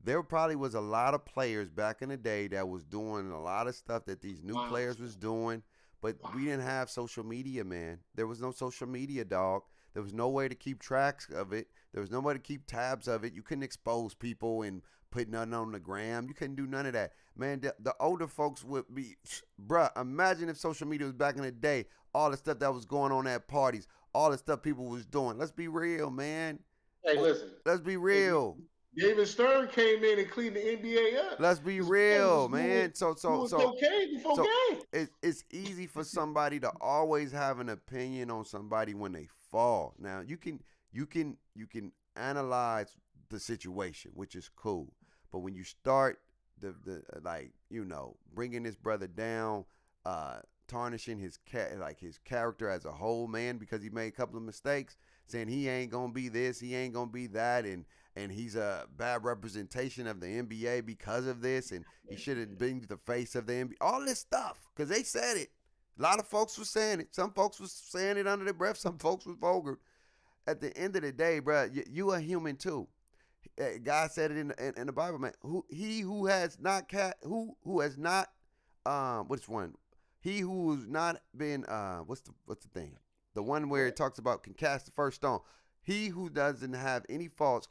There probably was a lot of players back in the day that was doing a lot of stuff that these new Wow. players was doing, but we didn't have social media, man. There was no social media, dog. There was no way to keep tracks of it. There was no way to keep tabs of it. You couldn't expose people and put nothing on the gram. You couldn't do none of that. Man, the older folks would be, bruh, imagine if social media was back in the day, all the stuff that was going on at parties, all the stuff people was doing. Let's be real, man. Hey, listen. Let's be real. David Stern came in and cleaned the NBA up. Let's be real, man. So cocaine before game. It's easy for somebody to always have an opinion on somebody when they fall. Now you can analyze the situation, which is cool. But when you start the bringing this brother down, tarnishing his character as a whole, man, because he made a couple of mistakes, saying he ain't gonna be this, he ain't gonna be that, and he's a bad representation of the NBA because of this, and he shouldn't be the face of the NBA. All this stuff, because they said it. A lot of folks were saying it. Some folks was saying it under their breath. Some folks was vulgar. At the end of the day, bro, you a human too. God said it in the Bible, man. Who has not which one? He who's not been what's the thing? The one where it talks about can cast the first stone. He who doesn't have any faults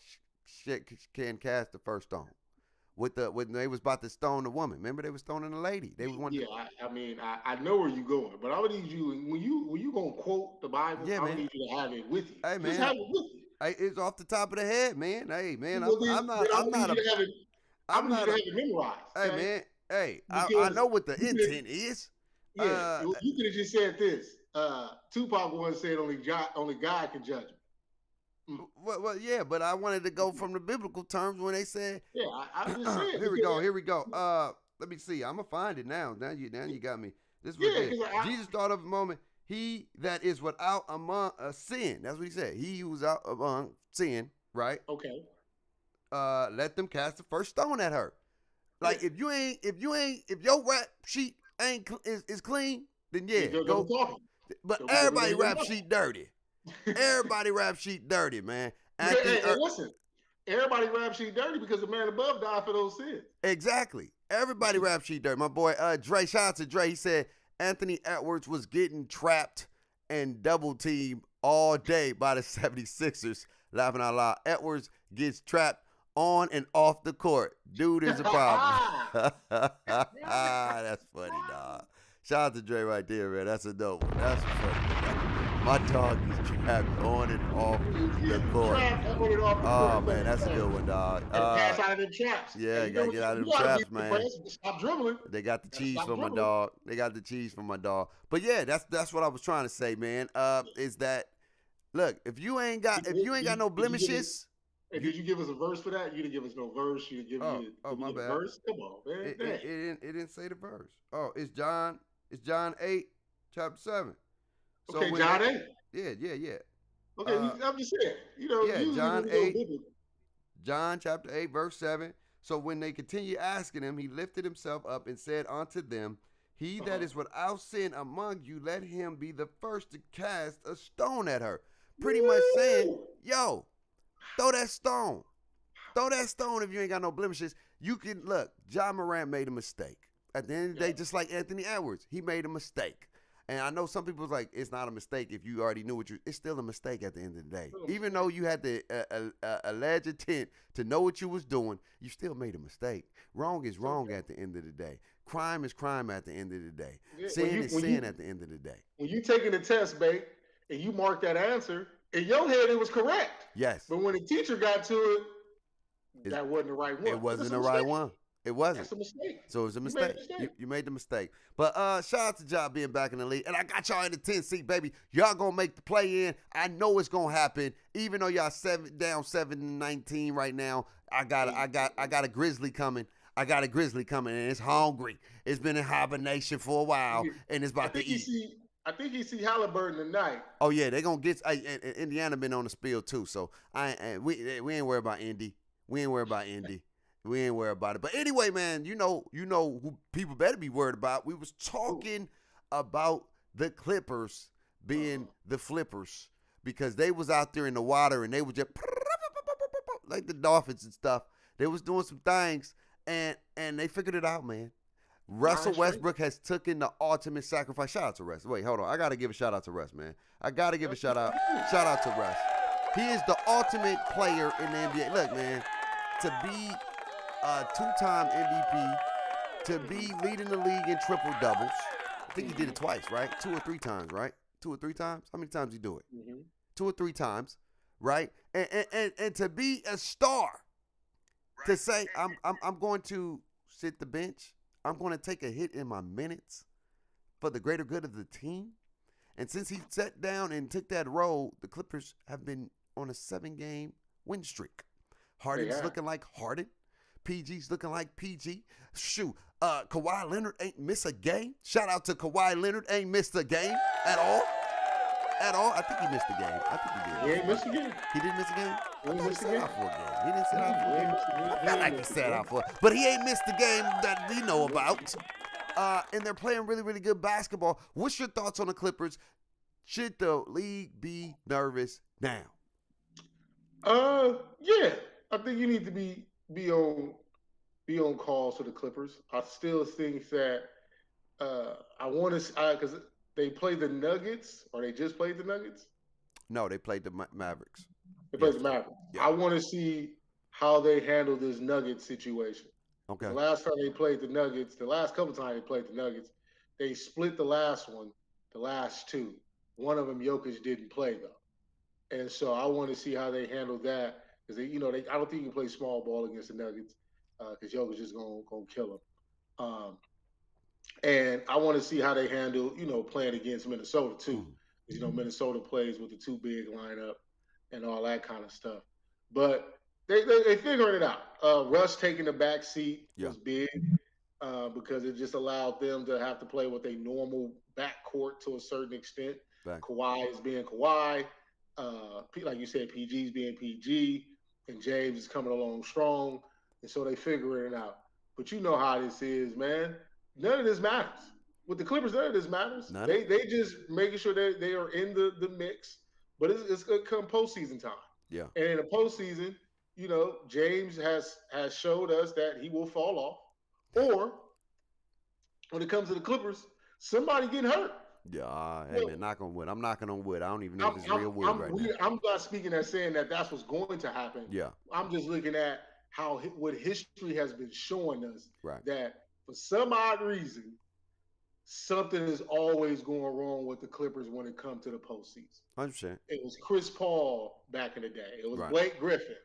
can cast the first stone. When they was about to stone the woman, remember they was stoning the lady. They was I know where you going, but I would need you when you gonna quote the Bible. Yeah, I would need you to have it with you. Hey, man, just have it with you. Hey, it's off the top of the head, man. Hey, man, I'm not you to have it memorized. Hey, okay? man. Hey, I know what the intent is. Yeah, you could have just said this. Tupac once said only God can judge him. Well, yeah, but I wanted to go from the biblical terms when they said. Yeah, I'm just saying. Here we go. Let me see. I'm gonna find it now. Now you got me. This was Jesus thought of a moment. He that is without among sin. That's what he said. He who's out among sin, right? Okay. Let them cast the first stone at her. Like if your rap sheet is clean, then yeah, go. But everybody rap sheet dirty. Everybody rap sheet dirty, man. Hey, listen. Everybody rap sheet dirty because the man above died for those sins. Exactly. Everybody rap sheet dirty. My boy Dre, shout out to Dre. He said Anthony Edwards was getting trapped and double teamed all day by the 76ers. Laughing out loud. Edwards gets trapped on and off the court. Dude is a problem. That's funny, dog. Shout out to Dre right there, man. That's a dope one. That's funny. My dog is trapped on and off the court. Oh, man, that's a good one, dog. Pass out of them traps. Yeah, you gotta get out of them traps, man. Stop dribbling. They got the cheese for my dog. But yeah, that's what I was trying to say, man. Is that look, if you ain't got no blemishes. Hey, did you give us a verse for that? You didn't give us no verse. You didn't give me my bad. Verse. Come on, man. It didn't say the verse. Oh, it's John 8, chapter 7. So okay, John 8. Yeah. Okay, I'm just saying. John 8. John chapter 8, verse 7. So when they continued asking him, he lifted himself up and said unto them, He that is without sin among you, let him be the first to cast a stone at her. Pretty much saying, yo, throw that stone. Throw that stone if you ain't got no blemishes. You can, look, Ja Morant made a mistake. At the end of the day, just like Anthony Edwards, he made a mistake. And I know some people's like, it's not a mistake if you already knew what you. It's still a mistake at the end of the day. Even though you had the alleged intent to know what you was doing, you still made a mistake. Wrong is wrong at the end of the day. Crime is crime at the end of the day. Yeah, Sin is sin at the end of the day. When you taking the test, babe, and you mark that answer, in your head it was correct. Yes. But when the teacher got to it, that wasn't the right one. It wasn't the right one. It wasn't. That's a mistake. So it was a mistake. You made the mistake. But shout out to Ja being back in the league. And I got y'all in the 10 seat, baby. Y'all gonna make the play in. I know it's gonna happen. Even though y'all down 7-19 right now, I got a Grizzly coming. I got a Grizzly coming, and it's hungry. It's been in hibernation for a while, and it's about to eat. I think he see Halliburton tonight. Oh yeah, they gonna get. Indiana been on the spill too, so we ain't worried about Indy. We ain't worried about Indy. We ain't worried about it. But anyway, man, you know who people better be worried about. We was talking about the Clippers being the flippers because they was out there in the water and they was just like the Dolphins and stuff. They was doing some things and they figured it out, man. Russell Westbrook has taken the ultimate sacrifice. Shout out to Russ. Wait, hold on. I got to give a shout out to Russ, man. I got to give a shout out. Shout out to Russ. He is the ultimate player in the NBA. Look, man, to be a two-time MVP, to be leading the league in triple doubles. I think he did it twice, right? 2 or 3 times, right? 2 or 3 times? How many times did he do it? 2 or 3 times, right? And to be a star, to say I'm going to sit the bench, I'm going to take a hit in my minutes for the greater good of the team. And since he sat down and took that role, the Clippers have been on a 7-game win streak. Harden's looking like Harden. PG's looking like PG. Shoot, Kawhi Leonard ain't miss a game. Shout out to Kawhi Leonard, ain't missed a game at all. At all. I think he missed a game. I think he did. He ain't missed a game. He didn't miss a game? He didn't miss a game. He didn't sit out for a game. I felt like he sat out for it. But he ain't missed the game that we know about. And they're playing really, really good basketball. What's your thoughts on the Clippers? Should the league be nervous now? Yeah. I think you need to be on calls for the Clippers. I still think that I want to because they played the Nuggets, or they just played the Nuggets. No, they played the Mavericks. They played the Mavericks. Yeah. I want to see how they handle this Nuggets situation. Okay. The last time they played the Nuggets, the last couple times they played the Nuggets, they split the last one, the last 2. One of them, Jokic didn't play though, and so I want to see how they handle that because I don't think you can play small ball against the Nuggets because Jokic is gonna kill them. And I want to see how they handle playing against Minnesota too, because Minnesota plays with the 2 big lineup and all that kind of stuff. But they figured it out. Russ taking the back seat was big because it just allowed them to have to play with a normal backcourt to a certain extent. Right. Kawhi is being Kawhi. Like you said, PG's being PG, and James is coming along strong. And so they figuring it out. But you know how this is, man. None of this matters. With the Clippers, none of this matters. They just making sure that they are in the mix. But it's going to come postseason time. Yeah. And in the postseason, James has showed us that he will fall off. Or when it comes to the Clippers, somebody getting hurt. Yeah, hey man, knock on wood. I'm knocking on wood. I don't even know if it's real wood right now. I'm not speaking as saying that that's what's going to happen. Yeah. I'm just looking at what history has been showing us. Right. That for some odd reason, something is always going wrong with the Clippers when it comes to the postseason. 100%. It was Chris Paul back in the day. It was Blake Griffin.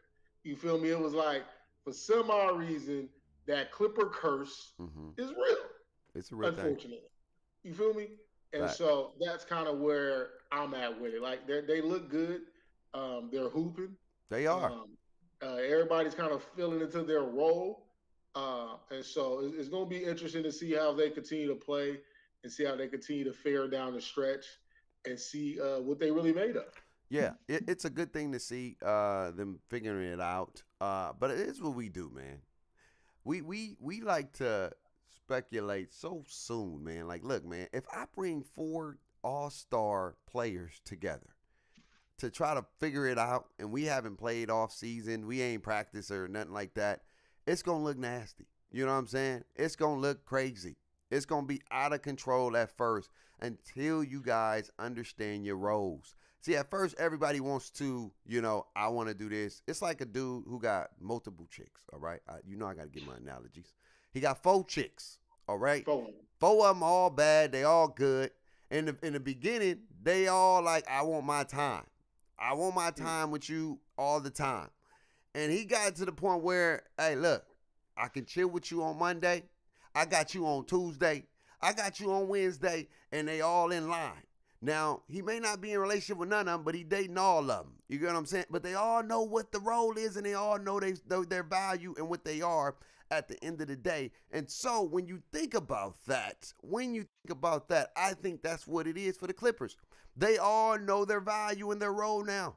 You feel me? It was like, for some odd reason, that Clipper curse is real. It's a real thing. Unfortunately. You feel me? And so that's kind of where I'm at with it. Like, they look good. They're hooping. They are. Everybody's kind of filling into their role. And so it's going to be interesting to see how they continue to play and see how they continue to fare down the stretch and see what they really made of. Yeah, it's a good thing to see them figuring it out. But it is what we do, man. We like to speculate so soon, man. Like, look, man, if I bring 4 all-star players together to try to figure it out, and we haven't played off season, we ain't practiced or nothing like that, it's going to look nasty. You know what I'm saying? It's going to look crazy. It's going to be out of control at first until you guys understand your roles. See, at first, everybody wants to, I want to do this. It's like a dude who got multiple chicks, all right? I got to get my analogies. He got 4 chicks, all right? 4 of them all bad. They all good. In the beginning, they all like, I want my time. I want my time with you all the time. And he got to the point where, hey, look, I can chill with you on Monday. I got you on Tuesday. I got you on Wednesday. And they all in line. Now, he may not be in a relationship with none of them, but he dating all of them. You get what I'm saying? But they all know what the role is, and they all know their value and what they are at the end of the day. And so when you think about that, I think that's what it is for the Clippers. They all know their value and their role now.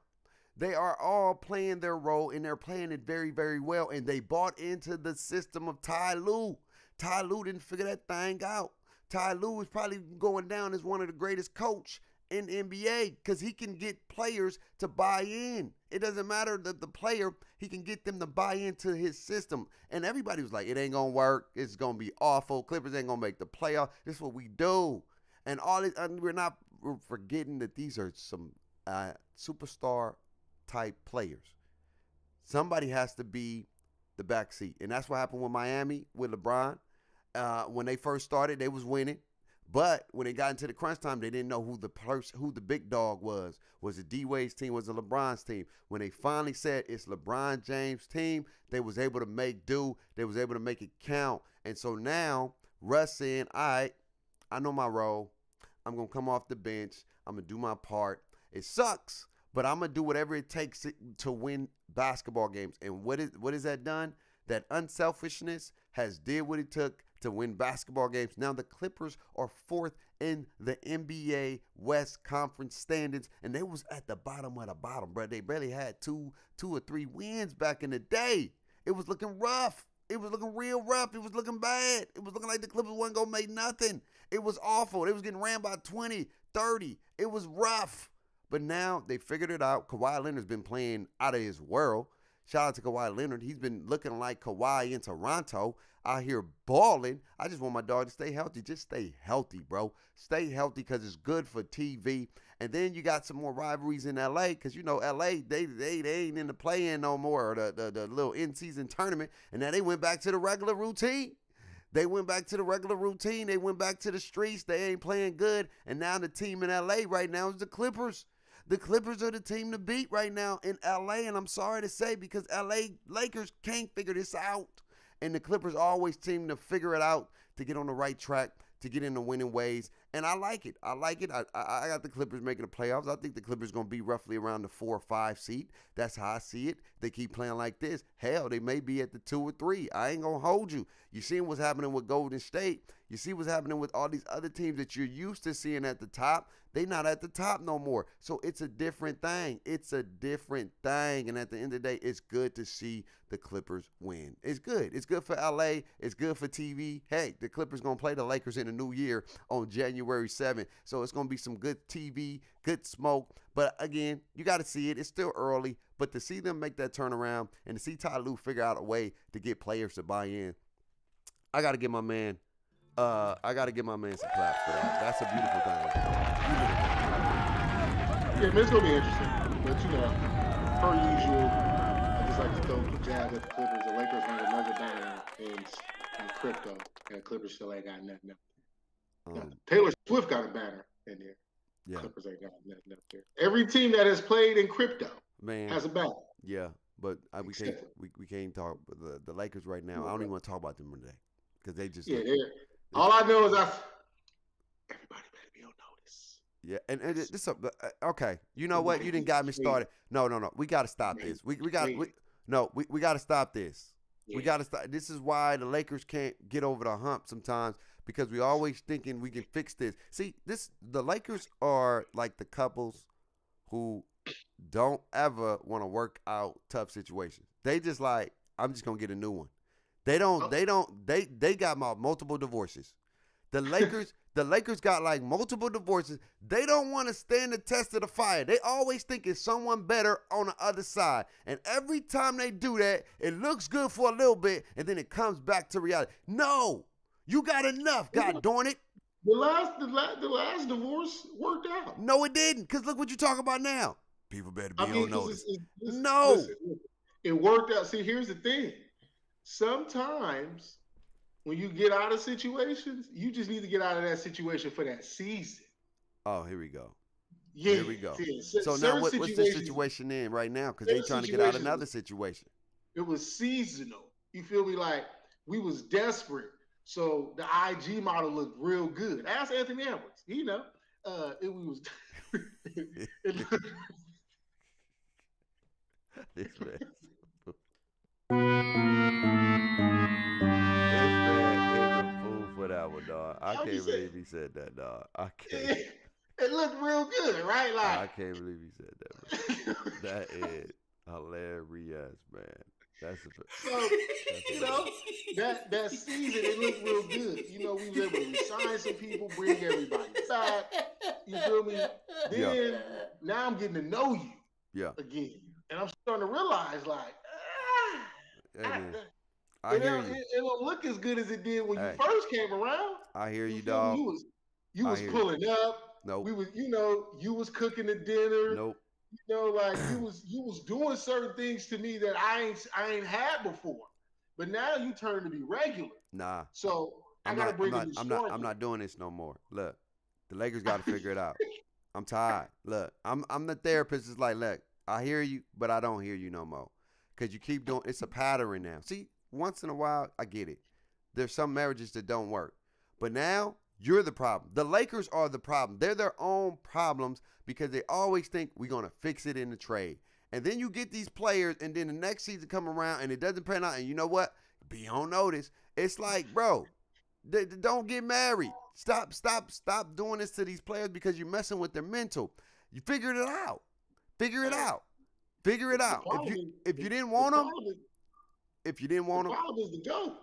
They are all playing their role, and they're playing it very, very well. And they bought into the system of Ty Lue. Ty Lue didn't figure that thing out. Ty Lue is probably going down as one of the greatest coach in the NBA because he can get players to buy in. It doesn't matter the player. He can get them to buy into his system. And everybody was like, it ain't going to work. It's going to be awful. Clippers ain't going to make the playoff. This is what we do. And we're forgetting that these are some superstar type players. Somebody has to be the backseat. And that's what happened with Miami with LeBron. When they first started, they was winning. But when they got into the crunch time, they didn't know who the big dog was. Was it D-Wade's team? Was it LeBron's team? When they finally said it's LeBron James' team, they was able to make do. They was able to make it count. And so now, Russ saying, all right, I know my role. I'm going to come off the bench. I'm going to do my part. It sucks, but I'm going to do whatever it takes to win basketball games. And what is that done? That unselfishness has did what it took to win basketball games. Now the Clippers are 4th in the NBA West Conference standings, and they was at the bottom of the bottom, bro. They barely had two or three wins back in the day. It was looking rough. It was looking real rough. It was looking bad. It was looking like the Clippers wasn't going to make nothing. It was awful. They was getting ran by 20, 30. It was rough. But now they figured it out. Kawhi Leonard's been playing out of his world. Shout out to Kawhi Leonard. He's been looking like Kawhi in Toronto, out here balling. I just want my dog to stay healthy. Just stay healthy, bro. Stay healthy because it's good for TV. And then you got some more rivalries in L.A. because, L.A., they ain't in the play-in no more, or the little in-season tournament. And now they went back to the regular routine. They went back to the regular routine. They went back to the streets. They ain't playing good. And now the team in L.A. right now is the Clippers. The Clippers are the team to beat right now in L.A., and I'm sorry to say because L.A. Lakers can't figure this out. And the Clippers always seem to figure it out to get on the right track, to get in the winning ways. And I like it. I got the Clippers making the playoffs. I think the Clippers going to be roughly around the 4 or 5 seed. That's how I see it. They keep playing like this. Hell, they may be at the 2 or 3. I ain't going to hold you. You seen what's happening with Golden State. You see what's happening with all these other teams that you're used to seeing at the top. They not at the top no more. So it's a different thing. It's a different thing. And at the end of the day, it's good to see the Clippers win. It's good. It's good for LA. It's good for TV. Hey, the Clippers going to play the Lakers in the new year on January 7th. So it's going to be some good TV, good smoke. But again, you got to see it. It's still early. But to see them make that turnaround and to see Ty Lue figure out a way to get players to buy in, I got to give my man some claps for that. That's a beautiful thing. Yeah, man, it's gonna be interesting. But per usual, I just like to throw the jab at the Clippers. The Lakers have another banner in crypto, and Clippers still ain't got nothing up there. Taylor Swift got a banner in there. Yeah. Clippers ain't got nothing up there. Every team that has played in crypto has a banner. Yeah, but we can't talk about the Lakers right now. I don't even want to talk about them today because they just all I know is everybody better be on notice. Yeah, and this okay. You know what? You didn't got me started. No. We got to stop this. We got to stop this. Yeah. We got to stop. This is why the Lakers can't get over the hump sometimes because we always thinking we can fix this. See, the Lakers are like the couples who don't ever want to work out tough situations. They just like, I'm just gonna get a new one. They got multiple divorces. The Lakers got like multiple divorces. They don't want to stand the test of the fire. They always think it's someone better on the other side. And every time they do that, it looks good for a little bit, and then it comes back to reality. No, You got enough. God darn it. The last divorce worked out. No, it didn't. Because look what you're talking about now. People better be on notice. No. Listen, it worked out. See, here's the thing. Sometimes when you get out of situations, you just need to get out of that situation for that season. Oh, here we go. Yeah, here we go. Yeah. So now what's the situation in right now? Because they trying to get out of another situation. It was seasonal. You feel me? Like we was desperate. So the IG model looked real good. Ask Anthony Edwards. It was This man is a fool for that one, dog. I can't believe he said that, dog. I can't. It looked real good, right? Like I can't believe he said that, man. That is hilarious, man. That's that season it looked real good. We was able to resign some people, bring everybody back. You feel me? Then now I'm getting to know you again. And I'm starting to realize like I hear you. It don't look as good as it did when you first came around. I hear you, dog. You was pulling up. Nope. We was, you was cooking the dinner. Nope. Like you was doing certain things to me that I ain't had before. But now you turn to be regular. Nah. So I gotta bring a new story. I'm not doing this no more. Look, the Lakers got to figure it out. I'm tired. Look, I'm the therapist. It's like, look, I hear you, but I don't hear you no more. Cause you keep doing. It's a pattern now. See, once in a while, I get it. There's some marriages that don't work, but now you're the problem. The Lakers are the problem. They're their own problems because they always think we're going to fix it in the trade. And then you get these players, and then the next season come around, and it doesn't pan out. And you know what? Be on notice. It's like, bro, don't get married. Stop doing this to these players because you're messing with their mental. You figured it out. Figure it out. If you didn't want them, the problem is the GOAT.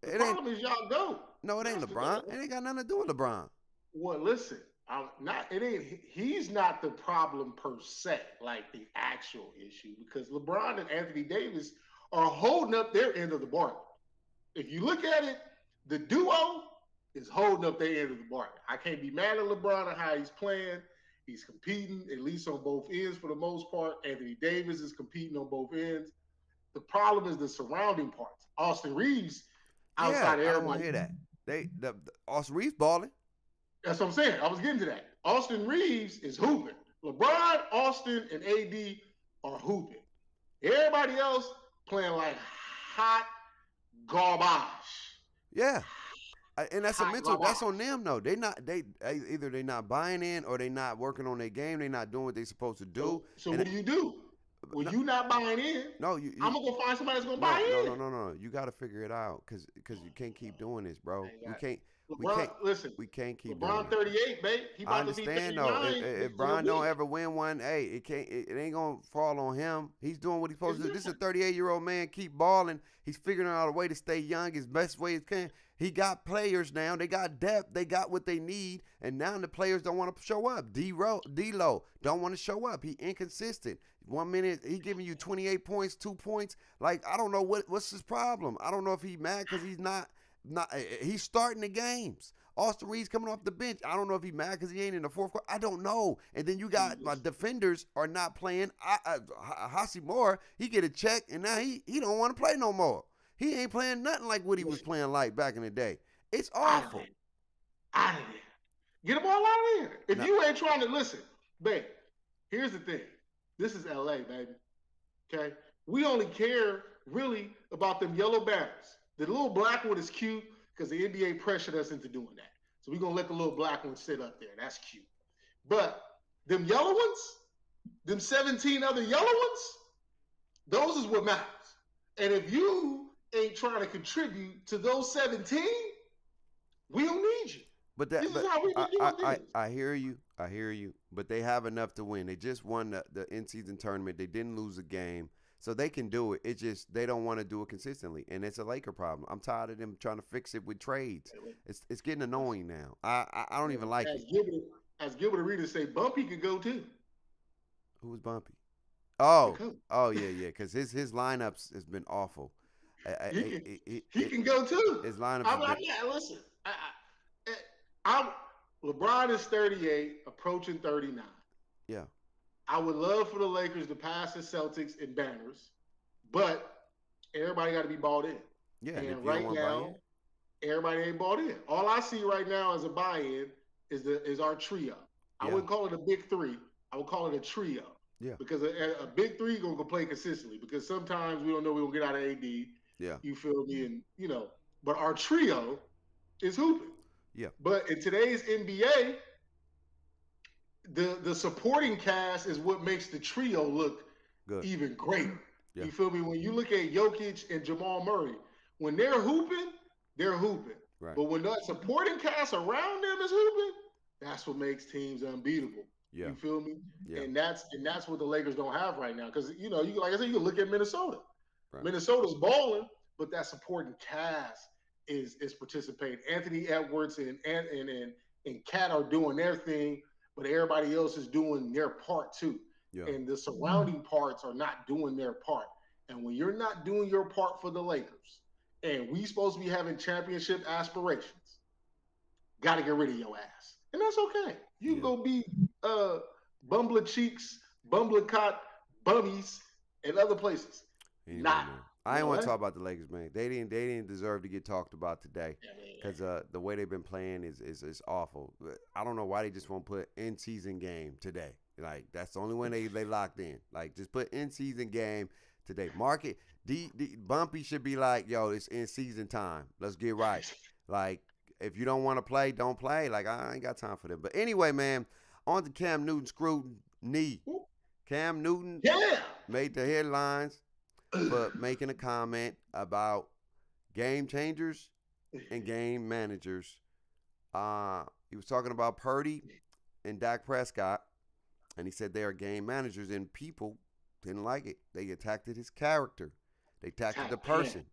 The problem is y'all GOAT. No, it ain't LeBron. It ain't got nothing to do with LeBron. Well, listen, he's not the problem per se, like the actual issue, because LeBron and Anthony Davis are holding up their end of the bargain. If you look at it, the duo is holding up their end of the bargain. I can't be mad at LeBron on how he's playing. He's competing, at least on both ends for the most part. Anthony Davis is competing on both ends. The problem is the surrounding parts. Austin Reeves, outside of everybody. I don't want to hear that. Austin Reeves balling. That's what I'm saying. I was getting to that. Austin Reeves is hooping. LeBron, Austin, and AD are hooping. Everybody else playing like hot garbage. Yeah. And that's a mental. That's on them though. Either they not buying in or they not working on their game. They not doing what they supposed to do. So what do you do? When you not buying in, I'm gonna go find somebody that's gonna buy in. No. You got to figure it out because you can't keep doing this, bro. We can't keep LeBron doing 38, babe. He about to be 39. Though. If Bron don't ever win one, hey, it ain't gonna fall on him. He's doing what he's supposed to do. This is a 38-year-old man. Keep balling. He's figuring out a way to stay young his best way he can. He got players now. They got depth. They got what they need. And now the players don't want to show up. D-Lo don't want to show up. He inconsistent. 1 minute he giving you 28 points, 2 points. Like, I don't know what's his problem. I don't know if he's mad because he's not he's starting the games. Austin Reeves coming off the bench. I don't know if he's mad because he ain't in the fourth quarter. I don't know. And then you got my defenders are not playing. Hassi Moore, he get a check, and now he don't want to play no more. He ain't playing nothing like what he was playing like back in the day. It's awful. Out of there. Get them all out of there. If you ain't trying to listen, babe, here's the thing. This is LA, baby. Okay? We only care really about them yellow banners. The little black one is cute because the NBA pressured us into doing that. So we're going to let the little black one sit up there. That's cute. But them yellow ones, them 17 other yellow ones, those is what matters. And if you ain't trying to contribute to those 17, we don't need you. But I hear you. I hear you. But they have enough to win. They just won the in-season tournament. They didn't lose a game. So they can do it. It's just they don't want to do it consistently. And it's a Laker problem. I'm tired of them trying to fix it with trades. It's getting annoying now. I don't even like it. As Gilbert Arenas say, Bumpy could go too. Who was Bumpy? Oh yeah. Because his lineups has been awful. He can he can go too. His lineups I'm has like, been yeah, listen, I'm LeBron is 38, approaching 39. yeah I would love for the Lakers to pass the Celtics in banners, but everybody got to be bought in. yeah. And if And you don't right want to buy now, in, everybody ain't bought in. All I see right now as a buy-in is our trio. I yeah wouldn't call it a big three. I would call it a trio yeah because a big three gonna go play consistently because sometimes we don't know we're gonna get out of AD. yeah You feel me? And but our trio is hooping. yeah But in today's NBA, the supporting cast is what makes the trio look good even greater. yeah You feel me? When you look at Jokic and Jamal Murray, when they're hooping, they're hooping. right But when that supporting cast around them is hooping, that's what makes teams unbeatable. yeah You feel me? yeah And that's what the Lakers don't have right now. Because you like I said, you look at Minnesota. right Minnesota's balling, but that supporting cast is participating. Anthony Edwards and Cat are doing their thing, but everybody else is doing their part too. yeah And the surrounding parts are not doing their part. And when you're not doing your part for the Lakers, and we supposed to be having championship aspirations, got to get rid of your ass, and that's okay. You can yeah. go be uh Bumbler Cheeks, Bumbler Cot, Bummies, and other places. Anyway, Not man, I in ain't want to LA. talk about the Lakers, man. They didn't deserve to get talked about today, because the way they've been playing is awful. I don't know why they just won't put in season game today. Like, that's the only one they locked in. Like, just put in season game today. Market D Bumpy should be like, yo, it's in season time. Let's get right. Like, if you don't want to play, don't play. Like, I ain't got time for them. But anyway, man, on to Cam Newton Scrutiny. Cam Newton Yeah. made the headlines for making a comment about game changers and game managers. He was talking about Purdy and Dak Prescott, and he said they are game managers, and people didn't like it. They attacked his character. They attacked the person.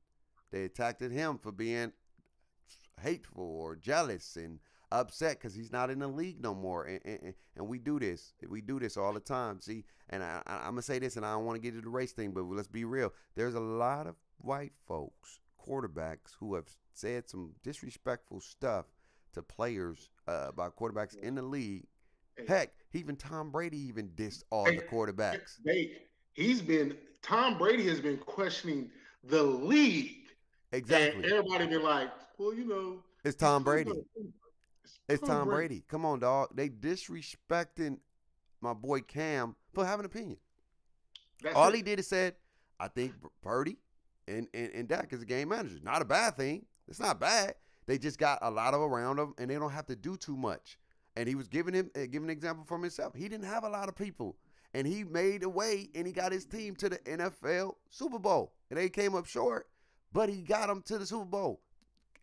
They attacked him for being hateful or jealous and upset because he's not in the league no more. And we do this. We do this all the time. See, and I'm going to say this, and I don't want to get into the race thing, but let's be real. There's a lot of white folks, quarterbacks, who have said some disrespectful stuff to players about quarterbacks in the league. Heck, even Tom Brady even dissed all the quarterbacks. Tom Brady has been questioning the league. Exactly. And everybody been like, well, it's Tom Brady. It's Tom Brady. Come on, dog. They disrespecting my boy Cam for having an opinion. All he did is said, I think Purdy and Dak is a game manager. Not a bad thing. It's not bad. They just got a lot of around them, and they don't have to do too much. And he was giving an example from himself. He didn't have a lot of people, and he made a way, and he got his team to the NFL Super Bowl. And they came up short, but he got them to the Super Bowl.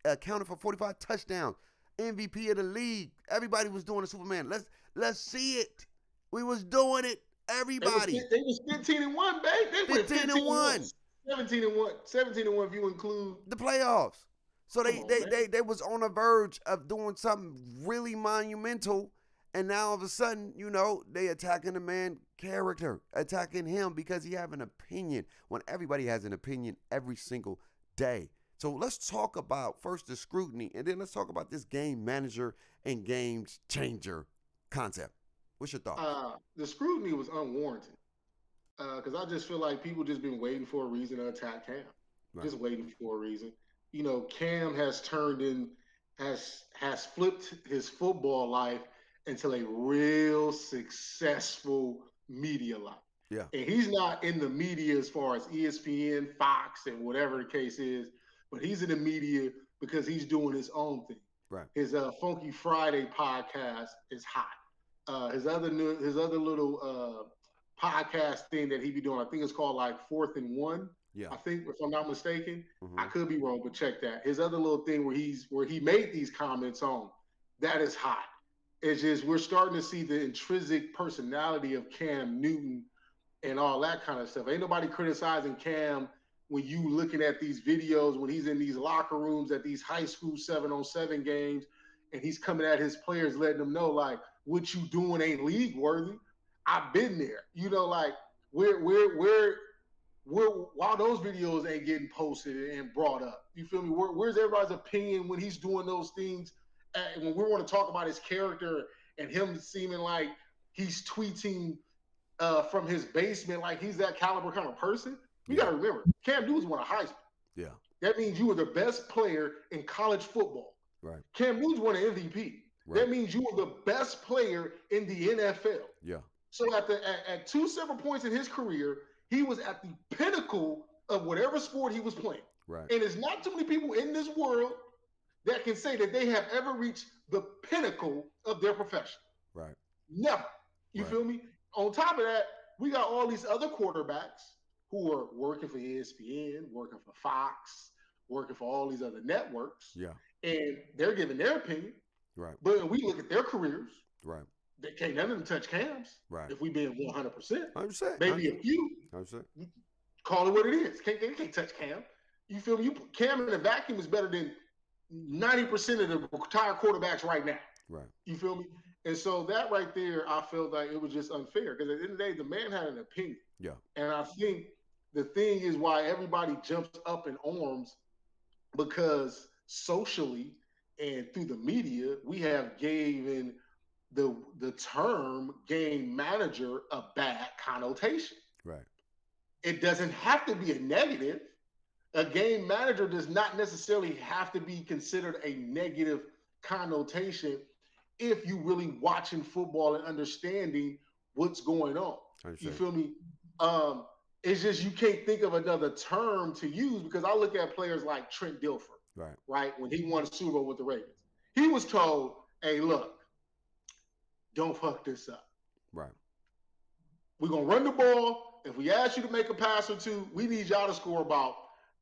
Accounted for 45 touchdowns. MVP of the league. Everybody was doing the Superman. Let's see it. We was doing it. Everybody. They was 15-1, babe. They went 15-1. 17-1. 17-1 if you include the playoffs. So they was on the verge of doing something really monumental, and now all of a sudden, they attacking the man character, attacking him because he have an opinion when everybody has an opinion every single day. So let's talk about first the scrutiny, and then let's talk about this game manager and game changer concept. What's your thoughts? The scrutiny was unwarranted because I just feel like people just been waiting for a reason to attack Cam. Right. Just waiting for a reason. Cam has has flipped his football life into a real successful media life. Yeah. And he's not in the media as far as ESPN, Fox, and whatever the case is, but he's in the media because he's doing his own thing. Right. His Funky Friday podcast is hot. His other little podcast thing that he be doing, I think it's called like 4th and 1. Yeah. I think, if I'm not mistaken, I could be wrong, but check that. His other little thing where he made these comments on, that is hot. It's just we're starting to see the intrinsic personality of Cam Newton and all that kind of stuff. Ain't nobody criticizing Cam when you looking at these videos when he's in these locker rooms at these high school 7-on-7 games, and he's coming at his players, letting them know like, what you doing ain't league worthy. I've been there. Like we're while those videos ain't getting posted and brought up, you feel me? Where's everybody's opinion when he's doing those things? When we want to talk about his character and him seeming like he's tweeting from his basement, like he's that caliber kind of person. You got to remember, Cam Newton's won a Heisman. Yeah. That means you were the best player in college football. Right. Cam Newton's won an MVP. Right. That means you were the best player in the NFL. Yeah. So at two separate points in his career, he was at the pinnacle of whatever sport he was playing. Right. And there's not too many people in this world that can say that they have ever reached the pinnacle of their profession. Right. Never. You feel me? On top of that, we got all these other quarterbacks who are working for ESPN, working for Fox, working for all these other networks. Yeah. And they're giving their opinion. Right. But when we look at their careers, right, they can't none of them touch Cam's. Right. If we being 100%. 100%. Maybe a few. 100%. Call it what it is. They can't touch Cam. You feel me? You put Cam in a vacuum is better than 90% of the retired quarterbacks right now. Right. You feel me? And so that right there, I felt like it was just unfair because at the end of the day, the man had an opinion. Yeah. And I think the thing is why everybody jumps up in arms because socially and through the media, we have given the term game manager a bad connotation. Right. It doesn't have to be a negative. A game manager does not necessarily have to be considered a negative connotation if you really watching football and understanding what's going on. You feel me? It's just you can't think of another term to use because I look at players like Trent Dilfer, right? When he won a Super Bowl with the Ravens, he was told, "Hey, look, don't fuck this up. Right. We're gonna run the ball. If we ask you to make a pass or two, we need y'all to score about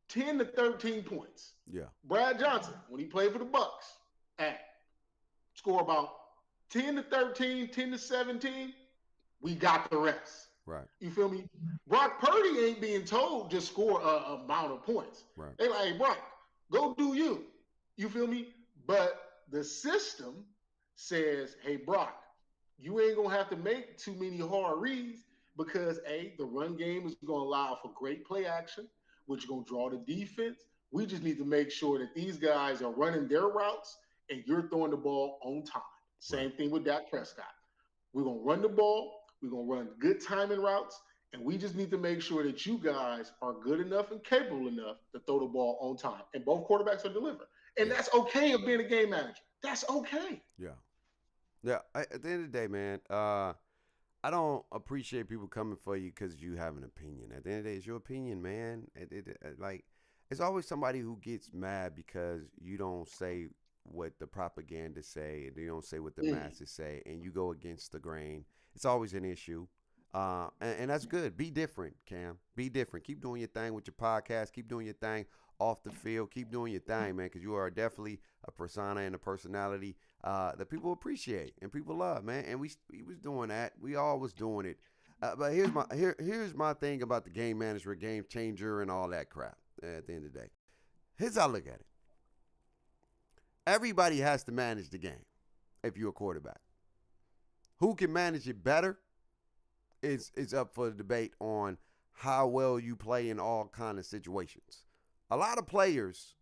10 to 13 points." Yeah. Brad Johnson, when he played for the Bucks, score about 10 to 13, 10 to 17. We got the rest. Right. You feel me? Brock Purdy ain't being told just score a amount of points. Right. They like, hey, Brock, go do you. You feel me? But the system says, hey, Brock, you ain't going to have to make too many hard reads because, A, the run game is going to allow for great play action, which is going to draw the defense. We just need to make sure that these guys are running their routes and you're throwing the ball on time. Same thing with Dak Prescott. We're going to run the ball. We're going to run good timing routes. And we just need to make sure that you guys are good enough and capable enough to throw the ball on time. And both quarterbacks are delivering. And that's okay of being a game manager. That's okay. Yeah. Yeah. At the end of the day, man, I don't appreciate people coming for you because you have an opinion. At the end of the day, it's your opinion, man. Like, it's always somebody who gets mad because you don't say what the propaganda say and you don't say what the masses say and you go against the grain. It's always an issue. And that's good. Be different, Cam. Be different. Keep doing your thing with your podcast. Keep doing your thing off the field. Keep doing your thing, man, because you are definitely a persona and a personality that people appreciate and people love, man. And we was doing that. We all was doing it. But here's my thing about the game manager, game changer, and all that crap at the end of the day. Here's how I look at it. Everybody has to manage the game if you're a quarterback. Who can manage it better is up for the debate on how well you play in all kind of situations. A lot of players,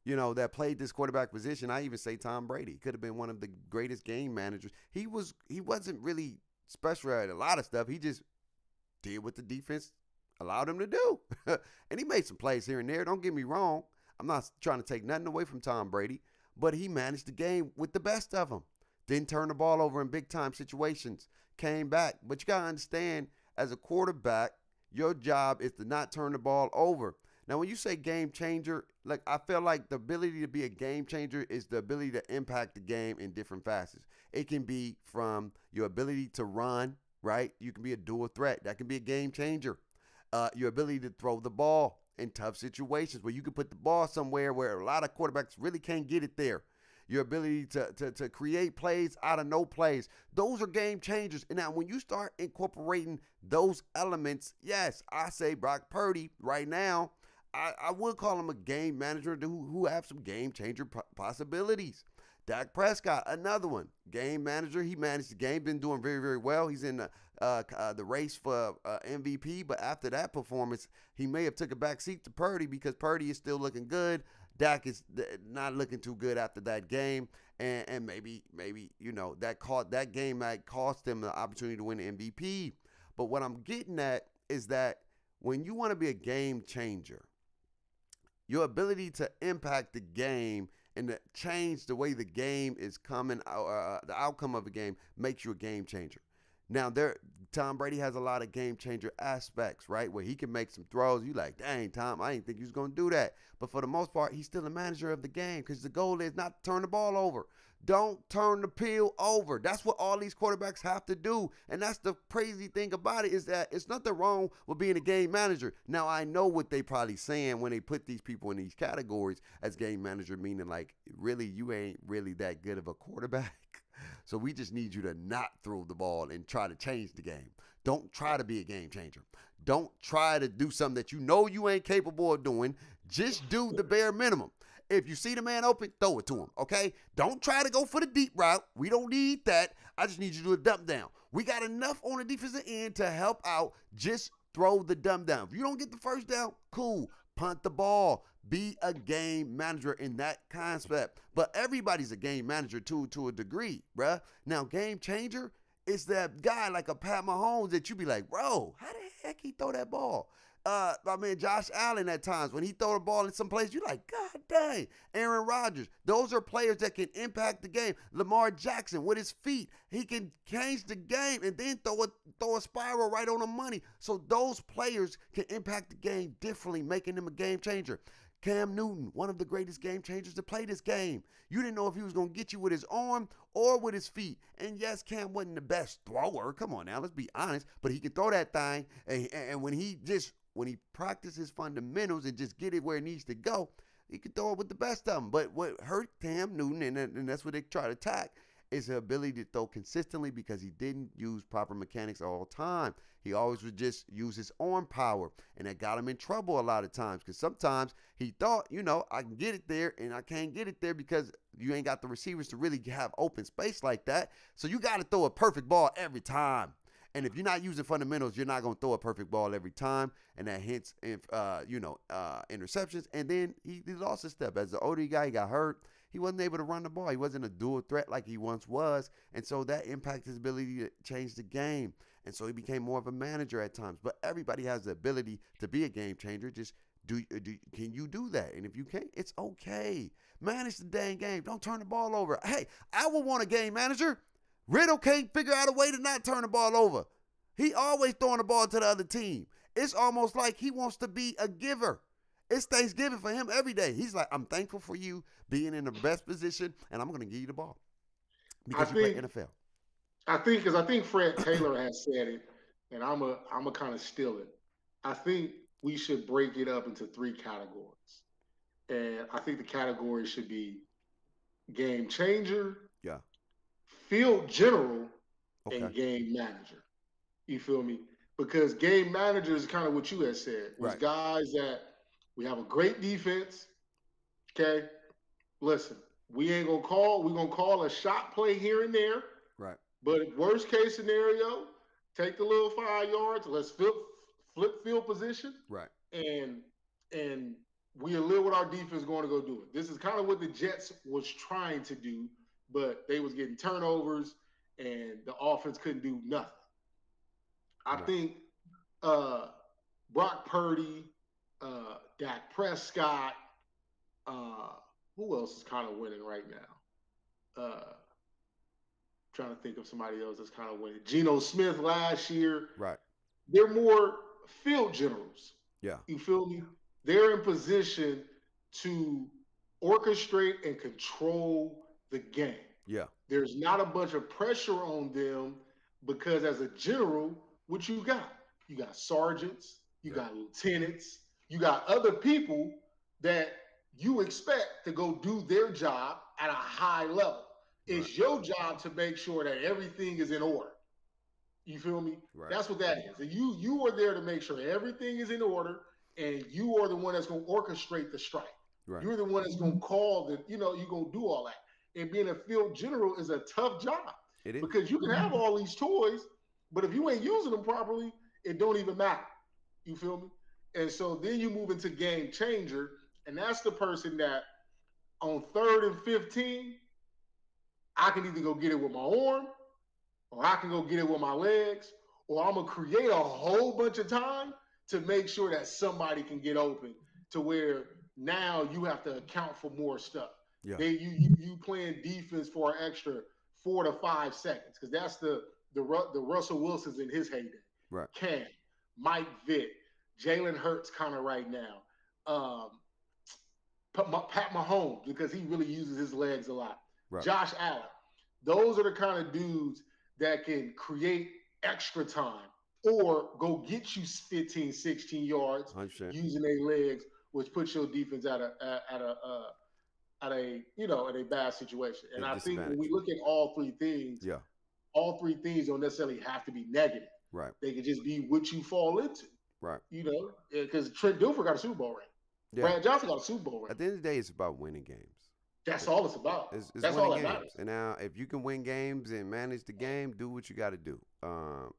that played this quarterback position, I even say Tom Brady could have been one of the greatest game managers. He wasn't really special at a lot of stuff. He just did what the defense allowed him to do. And he made some plays here and there. Don't get me wrong. I'm not trying to take nothing away from Tom Brady, but he managed the game with the best of them. Didn't turn the ball over in big-time situations. Came back. But you got to understand, as a quarterback, your job is to not turn the ball over. Now, when you say game changer, like I feel like the ability to be a game changer is the ability to impact the game in different facets. It can be from your ability to run, right? You can be a dual threat. That can be a game changer. Your ability to throw the ball in tough situations where you can put the ball somewhere where a lot of quarterbacks really can't get it there. Your ability to create plays out of no plays. Those are game changers. And now when you start incorporating those elements, yes, I say Brock Purdy right now, I would call him a game manager who have some game changer possibilities. Dak Prescott, another one. Game manager. He managed the game, been doing very, very well. He's in the race for MVP, but after that performance, he may have took a back seat to Purdy because Purdy is still looking good. Dak is not looking too good after that game, and maybe that game might cost him the opportunity to win the MVP. But what I'm getting at is that when you want to be a game changer, your ability to impact the game and to change the way the game is coming, the outcome of a game makes you a game changer. Now, Tom Brady has a lot of game changer aspects, right? Where he can make some throws. You like, dang, Tom, I didn't think he was going to do that. But for the most part, he's still the manager of the game because the goal is not to turn the ball over. Don't turn the pill over. That's what all these quarterbacks have to do. And that's the crazy thing about it is that it's nothing wrong with being a game manager. Now, I know what they probably saying when they put these people in these categories as game manager, meaning like, really, you ain't really that good of a quarterback. So we just need you to not throw the ball and try to change the game. Don't try to be a game changer. Don't try to do something that you know you ain't capable of doing. Just do the bare minimum. If you see the man open, throw it to him, okay? Don't try to go for the deep route. We don't need that. I just need you to do a dump down. We got enough on the defensive end to help out. Just throw the dump down. If you don't get the first down, cool. Punt the ball. Be a game manager in that concept. But everybody's a game manager to a degree, bruh. Now, game changer is that guy like a Pat Mahomes that you be like, bro, how the heck he throw that ball? I mean, Josh Allen at times, when he throw the ball in some place, you're like, God dang. Aaron Rodgers. Those are players that can impact the game. Lamar Jackson with his feet. He can change the game and then throw a spiral right on the money. So those players can impact the game differently, making them a game changer. Cam Newton, one of the greatest game changers to play this game. You didn't know if he was going to get you with his arm or with his feet. And yes, Cam wasn't the best thrower. Come on now, let's be honest. But he can throw that thing. And when he practices fundamentals and just get it where it needs to go, he can throw it with the best of them. But what hurt Cam Newton, and that's what they try to attack, is the ability to throw consistently because he didn't use proper mechanics all the time. He always would just use his arm power, and that got him in trouble a lot of times because sometimes he thought, I can get it there, and I can't get it there because you ain't got the receivers to really have open space like that. So you got to throw a perfect ball every time. And if you're not using fundamentals, you're not going to throw a perfect ball every time. And that hints, interceptions. And then he lost a step. As the older guy, he got hurt. He wasn't able to run the ball. He wasn't a dual threat like he once was. And so that impacted his ability to change the game. And so he became more of a manager at times. But everybody has the ability to be a game changer. Just can you do that? And if you can't, it's okay. Manage the dang game. Don't turn the ball over. Hey, I would want a game manager. Riddle can't figure out a way to not turn the ball over. He always throwing the ball to the other team. It's almost like he wants to be a giver. It's Thanksgiving for him every day. He's like, I'm thankful for you being in the best position, and I'm going to give you the ball because you play NFL. I think Fred Taylor has said it, and I'm a kind of steal it. I think we should break it up into 3 categories, and I think the categories should be game changer, field general, and game manager. You feel me? Because game manager is kind of what you had said. Was guys that we have a great defense. Okay, listen, we're gonna call a shot play here and there. Right. But worst case scenario, take the little 5 yards. Let's flip field position. Right. And we'll live with our defense going to go do it. This is kind of what the Jets was trying to do, but they was getting turnovers and the offense couldn't do nothing. I think Brock Purdy, Dak Prescott, who else is kind of winning right now? Trying to think of somebody else that's kind of winning. Geno Smith last year. Right. They're more field generals. Yeah. You feel me? They're in position to orchestrate and control the game. Yeah. There's not a bunch of pressure on them because as a general, what you got? You got sergeants, you got lieutenants, you got other people that you expect to go do their job at a high level. It's your job to make sure that everything is in order. You feel me? Right. That's what that is. And you are there to make sure everything is in order, and you are the one that's going to orchestrate the strike. Right. You're the one that's going to call the, you're going to do all that. And being a field general is a tough job It is. because you can have all these toys, but if you ain't using them properly, it don't even matter. You feel me? And so then you move into game changer, and that's the person that on 3rd and 15, I can either go get it with my arm, or I can go get it with my legs, or I'm gonna create a whole bunch of time to make sure that somebody can get open to where now you have to account for more stuff. Yeah. You playing defense for an extra 4 to 5 seconds because that's the Russell Wilson's in his heyday. Right. Cam, Mike Vick, Jalen Hurts kind of right now. Pat Mahomes because he really uses his legs a lot. Right. Josh Allen. Those are the kind of dudes that can create extra time or go get you 15, 16 yards 100%. using their legs, which puts your defense at a bad situation. And I think when we look at all three things, yeah, all three things don't necessarily have to be negative. Right. They can just be what you fall into. Right. Because Trent Dilfer got a Super Bowl ring. Yeah. Brad Johnson got a Super Bowl ring. At the end of the day, it's about winning games. That's all it's about. It's That's all that matters. And now, if you can win games and manage the game, do what you got to do.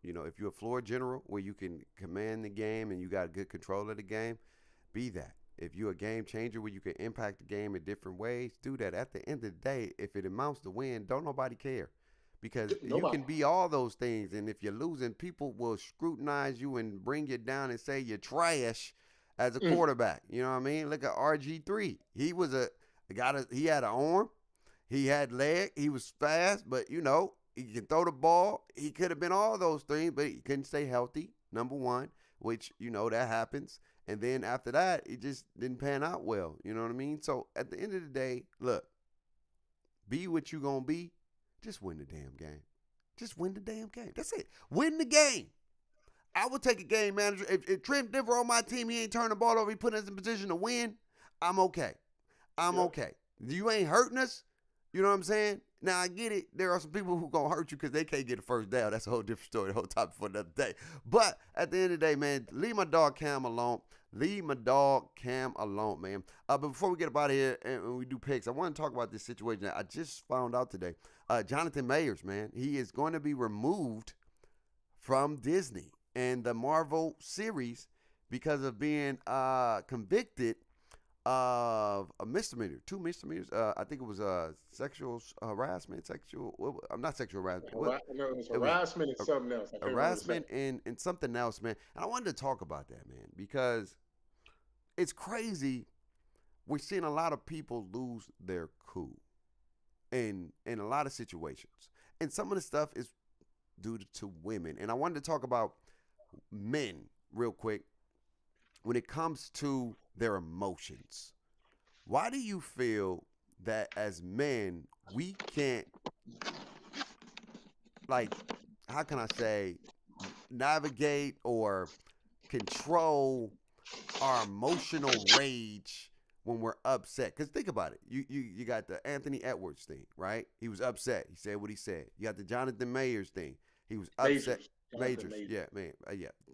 If you're a floor general where you can command the game and you got good control of the game, be that. If you're a game changer where you can impact the game in different ways, do that. At the end of the day, if it amounts to win, don't nobody care. Because you can be all those things, and if you're losing, people will scrutinize you and bring you down and say you're trash as a quarterback. You know what I mean? Look at RG3. He was he had an arm, he had leg, he was fast, but he can throw the ball. He could have been all those things, but he couldn't stay healthy, number one, which, that happens. And then after that, it just didn't pan out well. You know what I mean? So at the end of the day, look, be what you gonna be. Just win the damn game. Just win the damn game. That's it. Win the game. I would take a game manager. If Trent Dilfer on my team, he ain't turning the ball over, he put us in position to win, I'm okay. I'm okay. You ain't hurting us. You know what I'm saying? Now, I get it. There are some people who going to hurt you because they can't get a first down. That's a whole different story, the whole topic for another day. But at the end of the day, man, leave my dog Cam alone. Leave my dog Cam alone, man. But before we get up out of here and we do picks, I want to talk about this situation that I just found out today. Jonathan Mayers, man, he is going to be removed from Disney and the Marvel series because of being convicted of a misdemeanor, 2 misdemeanors. I think it was sexual harassment, not sexual harassment. No, it was harassment and something else. Harassment and something else, man. And I wanted to talk about that, man, because it's crazy. We're seeing a lot of people lose their cool in a lot of situations. And some of the stuff is due to women. And I wanted to talk about men real quick when it comes to their emotions. Why do you feel that as men, we can't, how can I say, navigate or control our emotional rage when we're upset? Because think about it. You got the Anthony Edwards thing, right? He was upset. He said what he said. You got the Jonathan Mayers thing. He was upset. Majors. Yeah, man.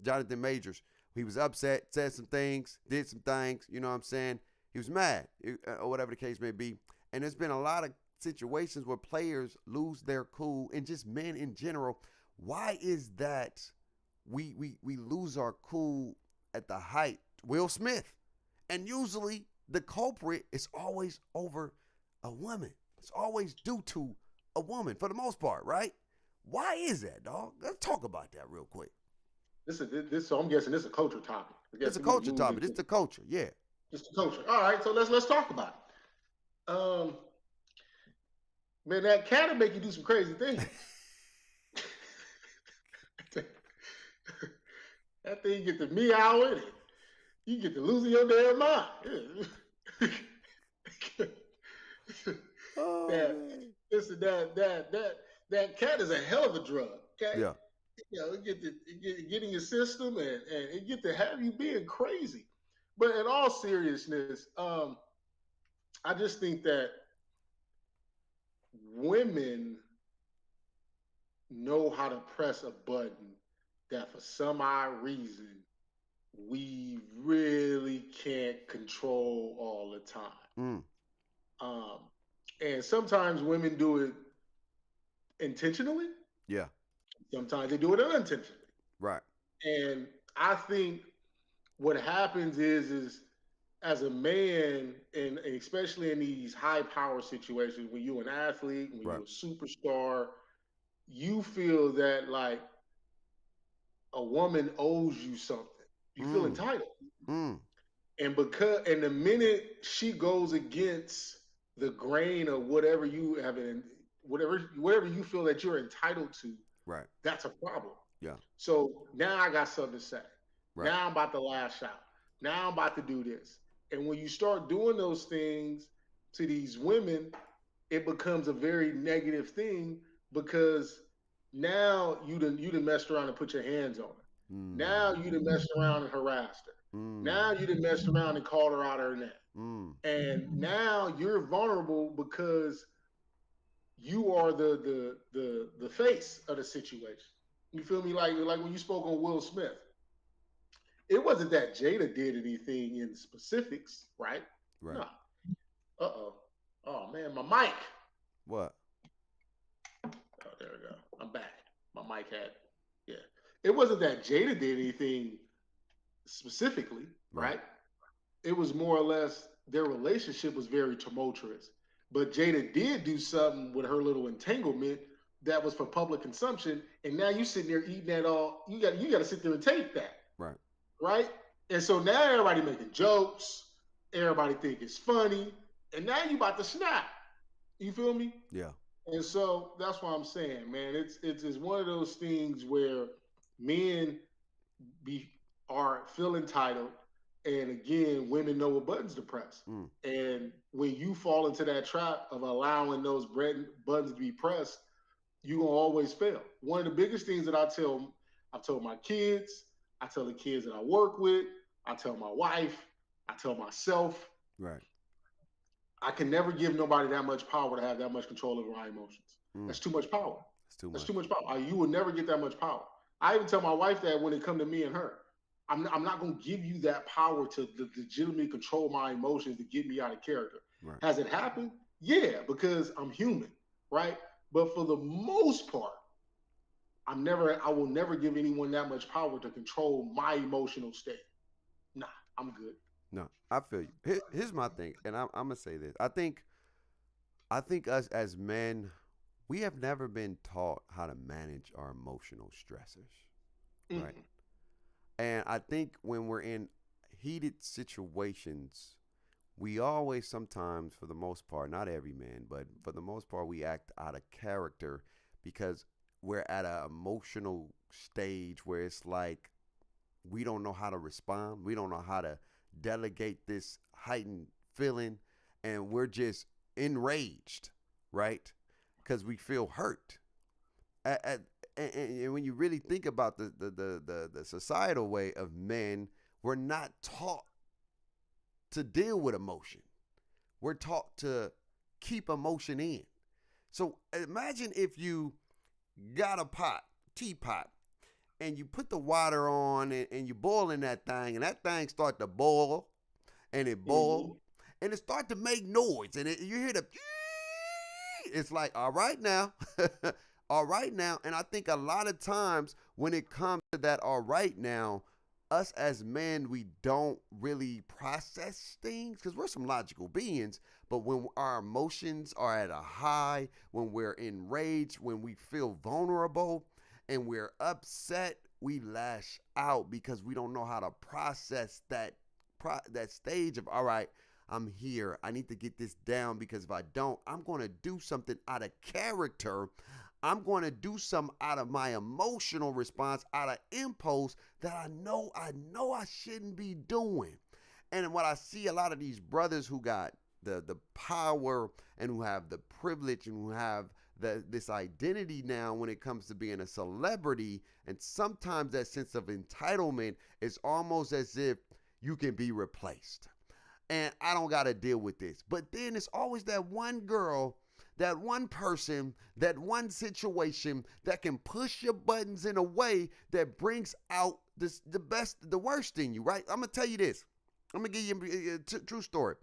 Jonathan Majors. He was upset, said some things, did some things, you know what I'm saying? He was mad, or whatever the case may be. And there's been a lot of situations where players lose their cool, and just men in general. Why is that we lose our cool at the height? Will Smith. And usually the culprit is always over a woman. It's always due to a woman for the most part, right? Why is that, dog? Let's talk about that real quick. So I'm guessing this is a culture topic. It's a culture topic. It's the culture, yeah. It's the culture. All right, so let's talk about it. Man, that cat will make you do some crazy things. That thing get to meowing, and you get to losing your damn mind. That cat is a hell of a drug. Okay. Yeah. It get in your system and it get to have you being crazy. But in all seriousness, I just think that women know how to press a button that for some odd reason we really can't control all the time. And sometimes women do it intentionally. Yeah. Sometimes they do it unintentionally. Right. And I think what happens is as a man, and especially in these high power situations, when you're an athlete, when Right. you're a superstar, you feel that like a woman owes you something. You feel Mm. entitled. Mm. And the minute she goes against the grain of whatever you have in whatever you feel that you're entitled to, Right. that's a problem. Yeah. So now I got something to say. Right. Now I'm about to lash out. Now I'm about to do this. And when you start doing those things to these women, it becomes a very negative thing because now you done messed around and put your hands on her. Now Mm. you done messed around and harassed her. Now Mm. you done messed around and called her out of her name. Mm. And now you're vulnerable because you are the face of the situation. You feel me? Like when you spoke on Will Smith, it wasn't that Jada did anything in specifics, right? Right. No. Uh-oh. Oh man, my mic. What? Oh, there we go. I'm back. My mic had, yeah. It wasn't that Jada did anything specifically, Right. right? It was more or less their relationship was very tumultuous. But Jada did do something with her little entanglement that was for public consumption, and now you sitting there eating that all. You got to sit there and take that, Right. right? And so now everybody making jokes, everybody think it's funny, and now you about to snap. You feel me? Yeah. And so that's what I'm saying, man. It's one of those things where men be are feel entitled, and again, women know what buttons to press. Mm. And when you fall into that trap of allowing those buttons to be pressed, you're gonna always fail. One of the biggest things that I told my kids, I tell the kids that I work with, I tell my wife, I tell myself, Right. I can never give nobody that much power to have that much control over my emotions. Mm. That's too much power. It's too That's much. too much power. You will never get that much power. I even tell my wife that when it come to me and her, I'm not going to give you that power to legitimately control my emotions to get me out of character. Right. Has it happened? Yeah, because I'm human, right? But for the most part, I will never give anyone that much power to control my emotional state. Nah, I'm good. No, I feel you. Here's my thing, and I'm gonna say this. I think us as men, we have never been taught how to manage our emotional stressors, right? Mm-mm. And I think when we're in heated situations, we always sometimes, for the most part, not every man, but for the most part, we act out of character because we're at an emotional stage where it's like we don't know how to respond. We don't know how to delegate this heightened feeling, and we're just enraged, right? Because we feel hurt. At, and when you really think about the societal way of men, we're not taught to deal with emotion. We're taught to keep emotion in. So imagine if you got a teapot, and you put the water on and you boiling that thing, and that thing start to boil, and it Mm-hmm. boil, and it start to make noise, and you hear the, it's like, all right now, all right now, and I think a lot of times when it comes to that, all right now, us as men, we don't really process things because we're some logical beings. But when our emotions are at a high, when we're enraged, when we feel vulnerable, and we're upset, we lash out because we don't know how to process that stage of, all right, I'm here. I need to get this down because if I don't, I'm going to do something out of character. I'm going to do something out of my emotional response, out of impulse that I know I shouldn't be doing. And what I see a lot of these brothers who got the power and who have the privilege and who have this identity now when it comes to being a celebrity, and sometimes that sense of entitlement is almost as if you can be replaced and I don't got to deal with this. But then it's always that one girl, that one person, that one situation that can push your buttons in a way that brings out the worst in you, right? I'm going to tell you this. I'm going to give you a true story.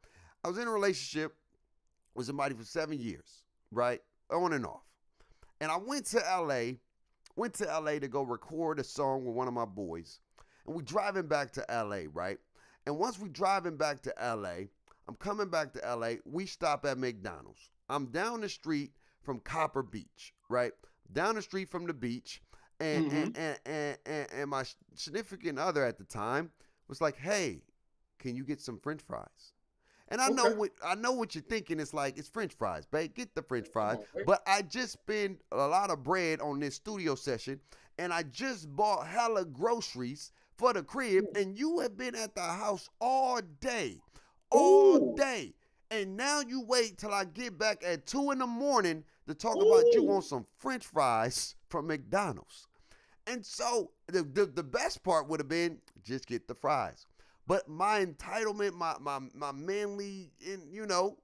I was in a relationship with somebody for 7 years, right? On and off. And I went to LA to go record a song with one of my boys. And we driving back to LA, right? And once we driving back to LA, I'm coming back to LA. We stop at McDonald's. I'm down the street from Copper Beach, right? Down the street from the beach. And, and my significant other at the time was like, hey, can you get some French fries? And I know what you're thinking. It's like, it's French fries, babe. Get the French fries. But I just spent a lot of bread on this studio session, and I just bought hella groceries for the crib, and you have been at the house all day. And now you wait till I get back at 2 a.m. to talk about you want some French fries from McDonald's. And so the best part would have been just get the fries. But my entitlement, my manly,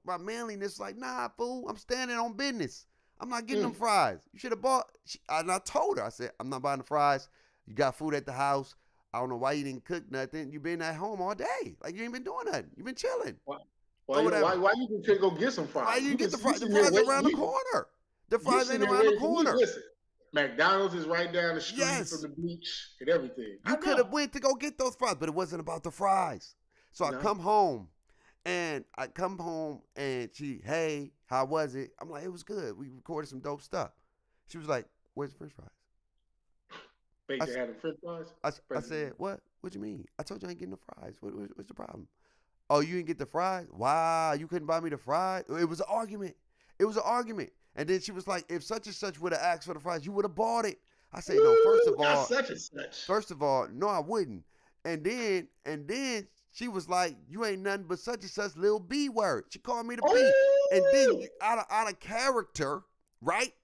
my manliness, like, nah, fool, I'm standing on business. I'm not getting them fries. You should have bought. And I told her, I said, I'm not buying the fries. You got food at the house. I don't know why you didn't cook nothing. You've been at home all day. Like, you ain't been doing nothing. You've been chilling. Why you couldn't go get some fries? Why you get the fries? The fries are around the corner. The fries ain't around the corner. Listen, McDonald's is right down the street from the beach and everything. You could have went to go get those fries, but it wasn't about the fries. So I come home, and she, hey, how was it? I'm like, it was good. We recorded some dope stuff. She was like, where's the French fries? They had the French fries? I said, what? What you mean? I told you I ain't getting the fries. What's the problem? Oh, you didn't get the fries? Wow, you couldn't buy me the fries? It was an argument. And then she was like, if such and such would have asked for the fries, you would have bought it. I said, no, first of all, no, I wouldn't. And then she was like, you ain't nothing but such and such little B word. She called me the B. And then out of character, right?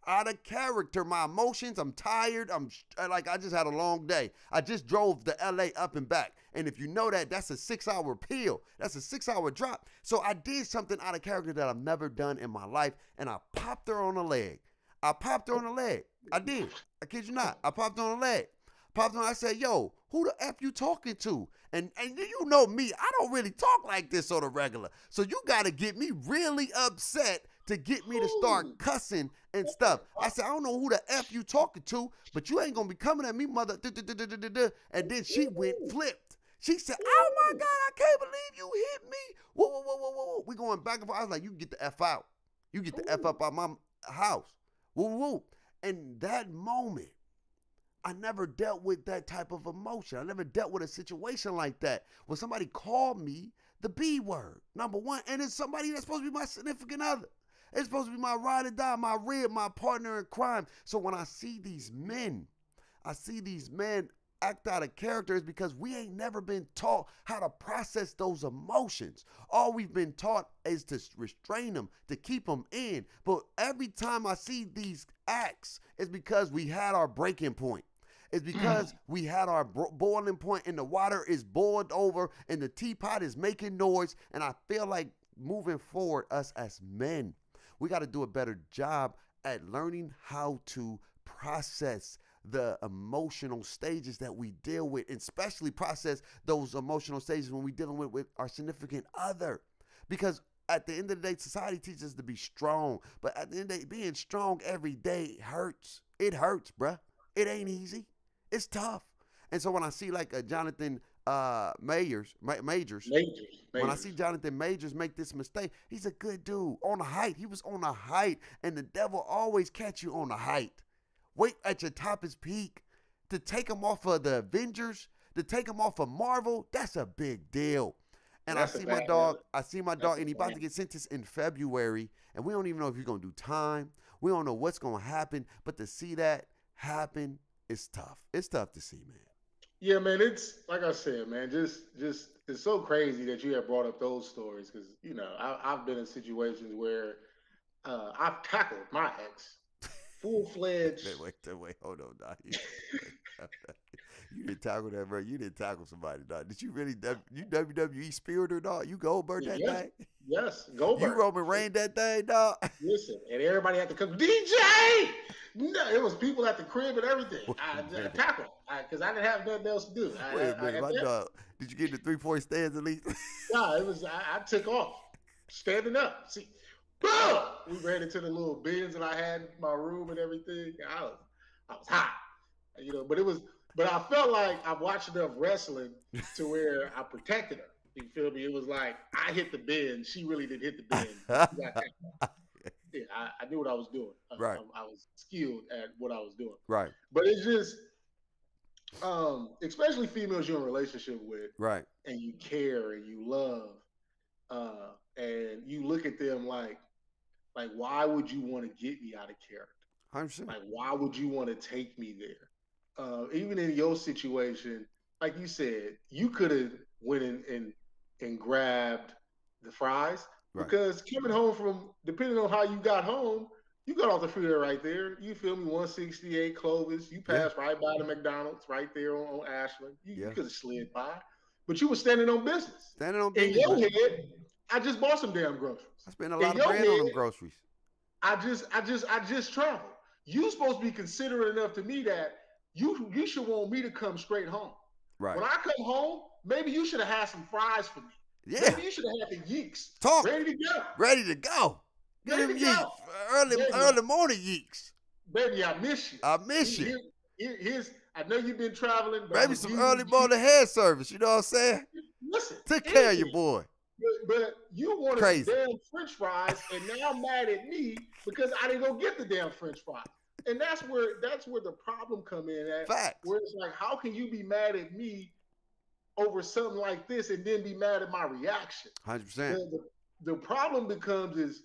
Out of character, my emotions, I'm tired. I just had a long day. I just drove to LA up and back. And if you know that, that's a 6-hour peel. That's a 6-hour drop. So I did something out of character that I've never done in my life. And I popped her on the leg. I did. I kid you not. I popped her on the leg. I said, yo, who the F you talking to? And you know me, I don't really talk like this on the regular. So you got to get me really upset to get me to start cussing and stuff. I said, I don't know who the F you talking to, but you ain't going to be coming at me, mother. And then she went flipped. She said, oh my God, I can't believe you hit me. Whoa. We going back and forth. I was like, you get the F out. You get the F up out my house. Woo. And that moment, I never dealt with that type of emotion. I never dealt with a situation like that where somebody called me the B word, number one, and it's somebody that's supposed to be my significant other. It's supposed to be my ride or die, my rib, my partner in crime. So when I see these men act out of character, is because we ain't never been taught how to process those emotions. All we've been taught is to restrain them, to keep them in. But every time I see these acts, it's because we had our breaking point. It's because we had our boiling point and the water is boiled over and the teapot is making noise. And I feel like moving forward, us as men, we got to do a better job at learning how to process the emotional stages that we deal with, and especially process those emotional stages when we're dealing with our significant other. Because at the end of the day, society teaches us to be strong. But at the end of the day, being strong every day hurts. It hurts, bruh. It ain't easy. It's tough. And so when I see like a Jonathan Majors, when I see Jonathan Majors make this mistake, he's a good dude on a height. He was on a height, and the devil always catch you on a height. Wait at your toppest peak. To take him off of the Avengers, to take him off of Marvel, that's a big deal. And I see my dog, and he's about to get sentenced in February, and we don't even know if he's going to do time. We don't know what's going to happen, but to see that happen, it's tough. It's tough to see, man. Yeah, man, it's like I said, man, just it's so crazy that you have brought up those stories because, you know, I've been in situations where I've tackled my ex full-fledged. Wait, hold on, dog. You didn't tackle that, bro. You didn't tackle somebody, dog. Did you really, you WWE Spirit or dog? You Goldberg that thing? Yes, Goldberg. You Roman Reigns that thing, dog? Listen, and everybody had to come, DJ! No, it was people at the crib and everything. I tackled because I didn't have nothing else to do. Wait a minute, my dog. Did you get the 3-point stands at least? Yeah, it was, I took off, standing up. See, Boom! We ran into the little bins that I had in my room and everything. I was hot, you know. But I felt like I watched enough wrestling to where I protected her. You feel me? It was like I hit the bin. She really didn't hit the bin. She got that. Yeah, I knew what I was doing. Right. I was skilled at what I was doing. Right. But it's just, especially females you're in a relationship with, Right. and you care and you love, and you look at them like, why would you want to get me out of character? 100%. Like, why would you want to take me there? Even in your situation, like you said, you could have went in and grabbed the fries Right. because coming home from, depending on how you got home, you got off the freeway right there. You feel me? 168 Clovis. You Yeah. passed right by the McDonald's right there on Ashland. You Yeah. could have slid by, but you were standing on business. Standing on In business, your man. head, I just bought some damn groceries. I spent a In lot of your bread on them head, groceries. I just traveled. You supposed to be considerate enough to me that you should want me to come straight home. Right. When I come home, maybe you should have had some fries for me. Yeah. Maybe you should have had the yeeks. Talk. Ready to go. Ready to go. Get Ready them to go. yeeks. Early morning yeeks. Baby, I miss you. I miss you. Here's, I know you've been traveling, but Maybe some early morning head service. You know what I'm saying? Listen. Took care of your boy. But you wanted Crazy. some damn French fries, and now mad at me because I didn't go get the damn French fries. And that's where the problem come in at. Facts. Where it's like, how can you be mad at me over something like this and then be mad at my reaction? 100%. The problem becomes is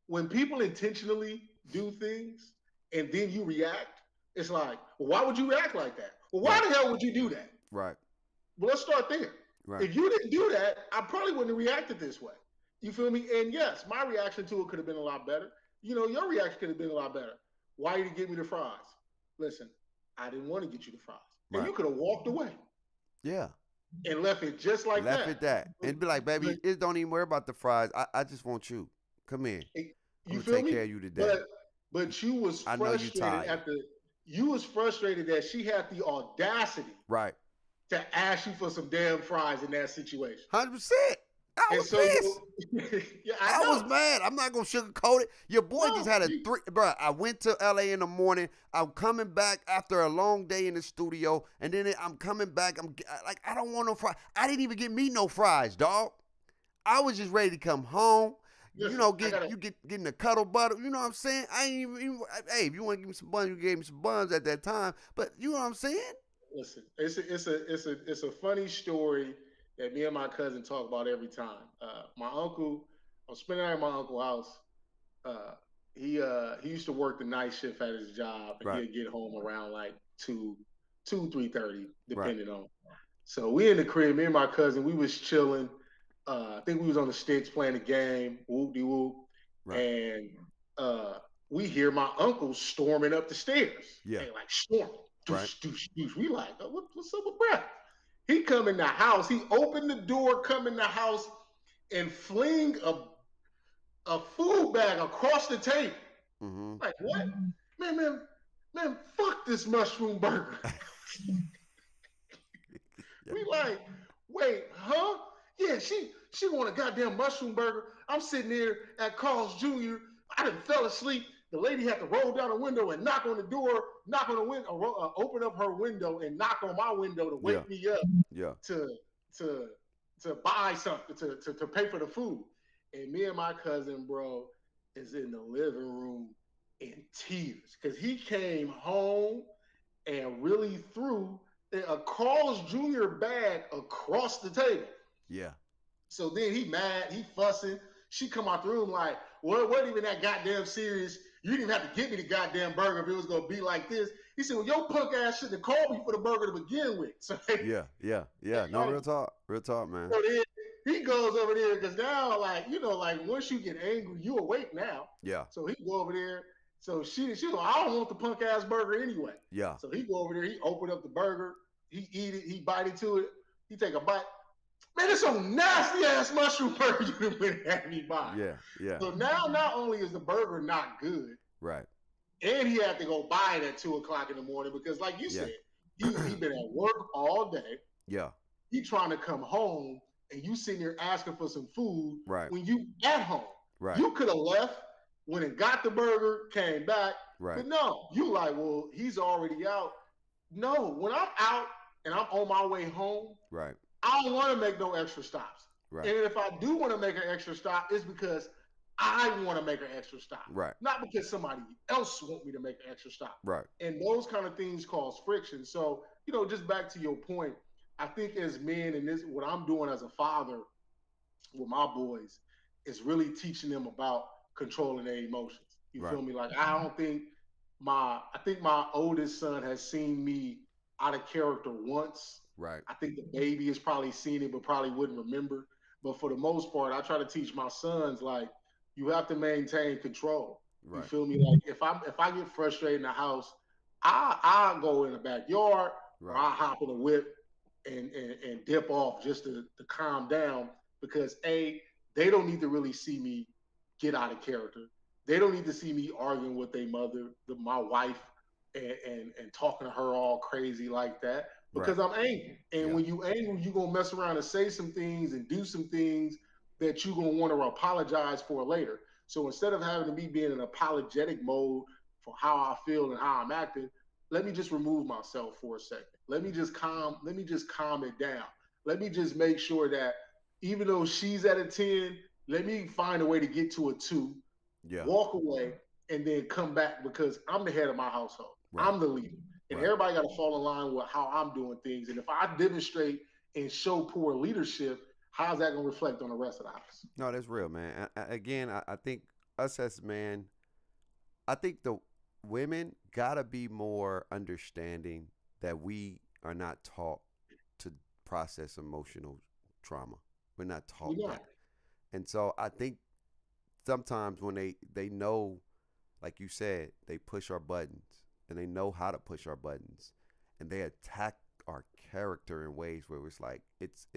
when people intentionally do things and then you react, it's like, well, why would you react like that? Well, why the hell would you do that? Right. Well, let's start there. Right. If you didn't do that, I probably wouldn't have reacted this way. You feel me? And yes, my reaction to it could have been a lot better. You know, your reaction could have been a lot better. Why you didn't get me the fries? Listen, I didn't want to get you the fries. And you could have walked away. Yeah. And left it just like that. Left it that. And be like, baby, it don't even worry about the fries. I just want you. Come in. You feel me? Take care of you today. But you was frustrated you was frustrated that she had the audacity. Right. To ask you for some damn fries in that situation. 100%. I was pissed. Yeah, I was mad. I'm not gonna sugarcoat it. Your boy just had bro. I went to LA in the morning. I'm coming back after a long day in the studio, and then I'm coming back. I'm like, I don't want no fries. I didn't even get me no fries, dog. I was just ready to come home. Listen, you know, getting the cuddle butter. You know what I'm saying? I ain't even hey, if you want to give me some buns, you gave me some buns at that time. But you know what I'm saying? Listen, it's a funny story that me and my cousin talk about every time. My uncle, I'm spending out at my uncle's house. He used to work the night shift at his job, and he'd get home around like 3:30, depending on. So we in the crib, me and my cousin, we was chilling. I think we was on the sticks playing the game, whoop-de-whoop, and we hear my uncle storming up the stairs. Yeah, and like storming. Doosh, doosh, doosh. We like, oh, what's up with Brad? He come in the house. He opened the door, come in the house, and fling a food bag across the table. Mm-hmm. Like, what? Man, fuck this mushroom burger. We like, wait, huh? Yeah, she want a goddamn mushroom burger. I'm sitting there at Carl's Jr. I done fell asleep. The lady had to roll down the window and knock on the door, open up her window and knock on my window to wake me up. Yeah. To buy something, to pay for the food. And me and my cousin, bro, is in the living room in tears because he came home and really threw a Carl's Jr. bag across the table. Yeah. So then he mad, he fussing. She come out the room like, well, it wasn't even that goddamn serious. You didn't have to give me the goddamn burger if it was going to be like this. He said, well, your punk ass shouldn't have called me for the burger to begin with. So, yeah. No, real talk, man. So then he goes over there because now, like, you know, like once you get angry, you awake now. Yeah. So he go over there. So she like, I don't want the punk ass burger anyway. Yeah. So he go over there, he open up the burger, he eat it, he bite into it, he take a bite. Man, it's some nasty ass mushroom burger you been having me buy. Yeah. So now not only is the burger not good, right, and he had to go buy it at 2:00 in the morning because, like you said, he been at work all day. Yeah. He trying to come home and you sitting there asking for some food when you at home. Right. You could have left, went and got the burger, came back, Right. but no, you like, well, he's already out. No, when I'm out and I'm on my way home, Right. I don't want to make no extra stops. Right. And if I do want to make an extra stop, it's because I want to make an extra stop, Right. not because somebody else want me to make an extra stop. Right. And those kind of things cause friction. So, just back to your point, I think as men, and this what I'm doing as a father with my boys is really teaching them about controlling their emotions. You Right. feel me? Like I think my oldest son has seen me out of character once. Right. I think the baby has probably seen it, but probably wouldn't remember. But for the most part, I try to teach my sons like you have to maintain control. You Right. feel me? Like if I get frustrated in the house, I go in the backyard or Right. I hop in a whip and dip off just to calm down because they don't need to really see me get out of character. They don't need to see me arguing with their mother, my wife, and talking to her all crazy like that Right. because I'm angry. And Yeah. when you angry, you're gonna mess around and say some things and do some things that you're gonna want to apologize for later. So instead of having to be being in apologetic mode for how I feel and how I'm acting, let me just remove myself for a second. Let me just calm it down. Let me just make sure that even though she's at a 10, let me find a way to get to a 2, Yeah. walk away, and then come back because I'm the head of my household. Right. I'm the leader. And Right. everybody got to fall in line with how I'm doing things. And if I demonstrate and show poor leadership, how's that going to reflect on the rest of the house? No, that's real, man. Again, I think us as men, I think the women gotta be more understanding that we are not taught to process emotional trauma. We're not taught We're not. that, and so I think sometimes when they know, like you said, they push our buttons and they know how to push our buttons, and they attack our character in ways where it's like it's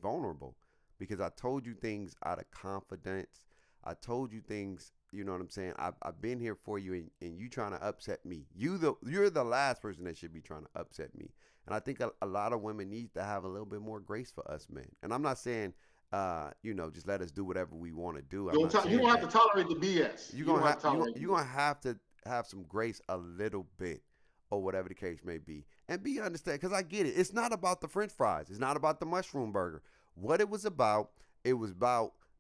vulnerable because I told you things out of confidence. I told you things, you know what I'm saying? I've been here for you, and you trying to upset me. You're the last person that should be trying to upset me. And I think a lot of women need to have a little bit more grace for us men. And I'm not saying just let us do whatever we want to do. I'm not You saying don't have to that. tolerate the BS. You're You don't gonna have have to tolerate you're BS. gonna have to have some grace a little bit, or whatever the case may be, and be understand. Because I get it. It's not about the French fries. It's not about the mushroom burger. What it was about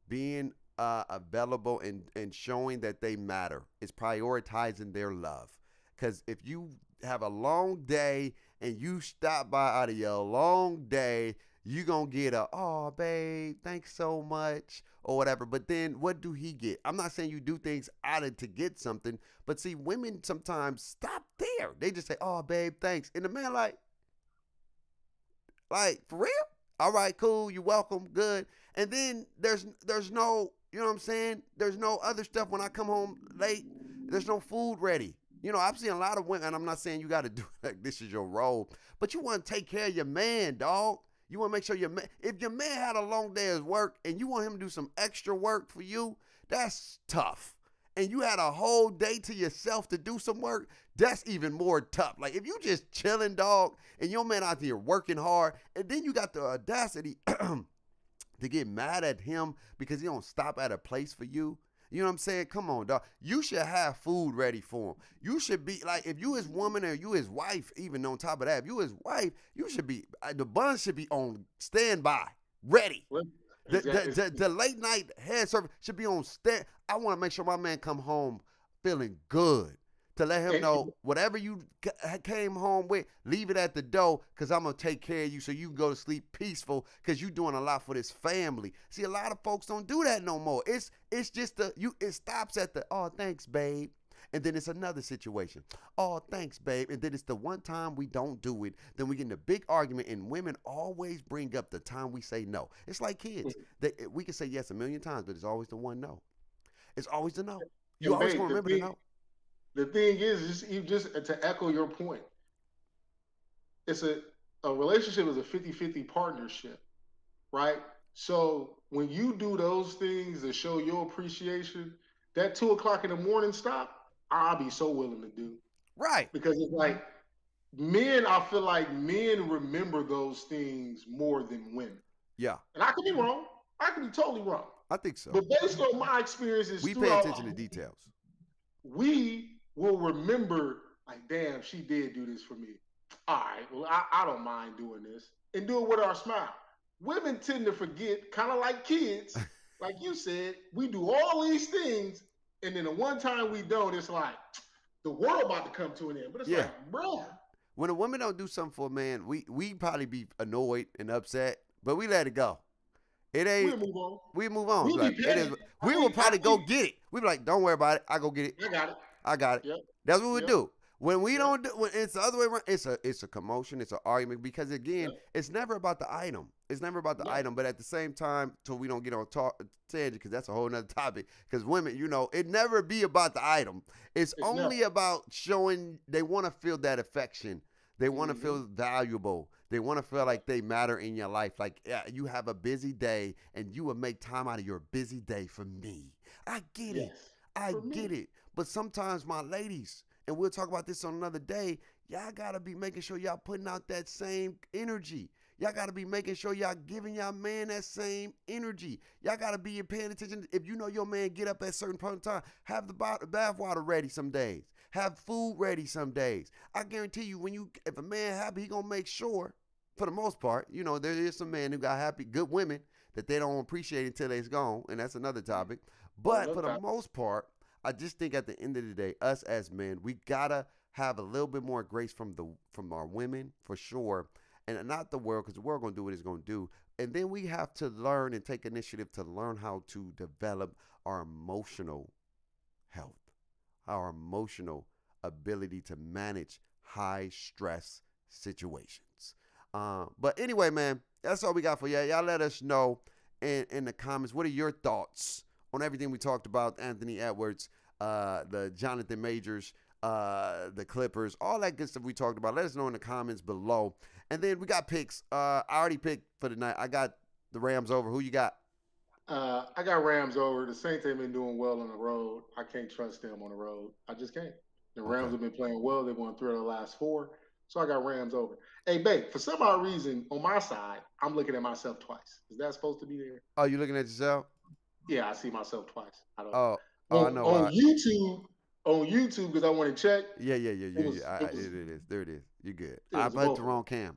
being available and showing that they matter. It's prioritizing their love. Because if you have a long day and you stop by out of your long day, you gonna get a oh babe, thanks so much or whatever. But then what do he get? I'm not saying you do things out of to get something, but see, women sometimes stop there. They just say, oh babe, thanks. And the man like for real? All right, cool, you're welcome, good. And then there's no, you know what I'm saying? There's no other stuff when I come home late. There's no food ready. I've seen a lot of women, and I'm not saying you got to do like this is your role, but you want to take care of your man, dog. You want to make sure your man, if your man had a long day of work and you want him to do some extra work for you, that's tough. And you had a whole day to yourself to do some work, that's even more tough. Like if you just chilling, dog, and your man out there working hard, and then you got the audacity to get mad at him because he don't stop at a place for you. You know what I'm saying? Come on, dog. You should have food ready for him. You should be like, if you his woman or you his wife, even on top of that, if you his wife, you should be, the bun should be on standby, ready. The late night head service should be on stand. I want to make sure my man come home feeling good. To let him know whatever you came home with, leave it at the door because I'm going to take care of you so you can go to sleep peaceful because you're doing a lot for this family. See, a lot of folks don't do that no more. It's just it stops at the, oh, thanks, babe. And then it's another situation. Oh, thanks, babe. And then it's the one time we don't do it. Then we get in a big argument, and women always bring up the time we say no. It's like kids. We can say yes a million times, but it's always the one no. It's always the no. You always going to remember the no. The thing is just to echo your point, it's a relationship is a 50-50 partnership, right? So when you do those things to show your appreciation, that 2 o'clock in the morning stop, I'll be so willing to do. Right. Because it's like I feel like men remember those things more than women. Yeah. And I could be wrong. I could be totally wrong. I think so. But based on my experiences We pay throughout, attention to details. we will remember, like, damn, she did do this for me. All right, well, I don't mind doing this. And do it with our smile. Women tend to forget, kind of like kids, like you said, we do all these things, and then the one time we don't, it's like the world about to come to an end. But it's Yeah. like, bro. When a woman don't do something for a man, we probably be annoyed and upset, but we let it go. It ain't. We'll move on. We move on. We'll be Like it is. petty. We will probably go get it. We be like, don't worry about it. I go get it. I got it. I got it. Yep. That's what we Yep. do. When we Yep. don't do, when it's the other way around, it's a commotion, it's an argument because again, Yep. it's never about the item. It's never about the Yep. item, but at the same time, till we don't get on tangent because that's a whole nother topic. Because women, it never be about the item. It's only about showing they want to feel that affection. They want to feel valuable. They want to feel like they matter in your life. Like, yeah, you have a busy day and you would make time out of your busy day for me. I get it. I get it. But sometimes my ladies, and we'll talk about this on another day, y'all got to be making sure y'all putting out that same energy. Y'all got to be making sure y'all giving y'all man that same energy. Y'all got to be paying attention. If you know your man get up at a certain point in time, have the bath water ready some days. Have food ready some days. I guarantee you, if a man happy, he gonna make sure, for the most part, there is some men who got happy, good women, that they don't appreciate until they's gone, and that's another topic. But for the most part, I just think at the end of the day, us as men, we gotta have a little bit more grace from our women, for sure, and not the world, because the world gonna do what it's gonna do. And then we have to learn and take initiative to learn how to develop our emotional health, our emotional ability to manage high stress situations. But anyway, man, that's all we got for y'all. Y'all let us know in the comments, what are your thoughts on everything we talked about? Anthony Edwards, the Jonathan Majors, the Clippers, all that good stuff we talked about. Let us know in the comments below. And then we got picks. I already picked for the night. I got the Rams over. Who you got? I got Rams over. The Saints ain't been doing well on the road. I can't trust them on the road. I just can't. The Rams have been playing well. They won 3 of the last 4. So I got Rams over. Hey, babe, for some odd reason, on my side, I'm looking at myself twice. Is that supposed to be there? Oh, you looking at yourself? Yeah, I see myself twice. I don't. I know. On YouTube, because I want to check. Yeah. It is. There it is. You're good. I put the wrong cam.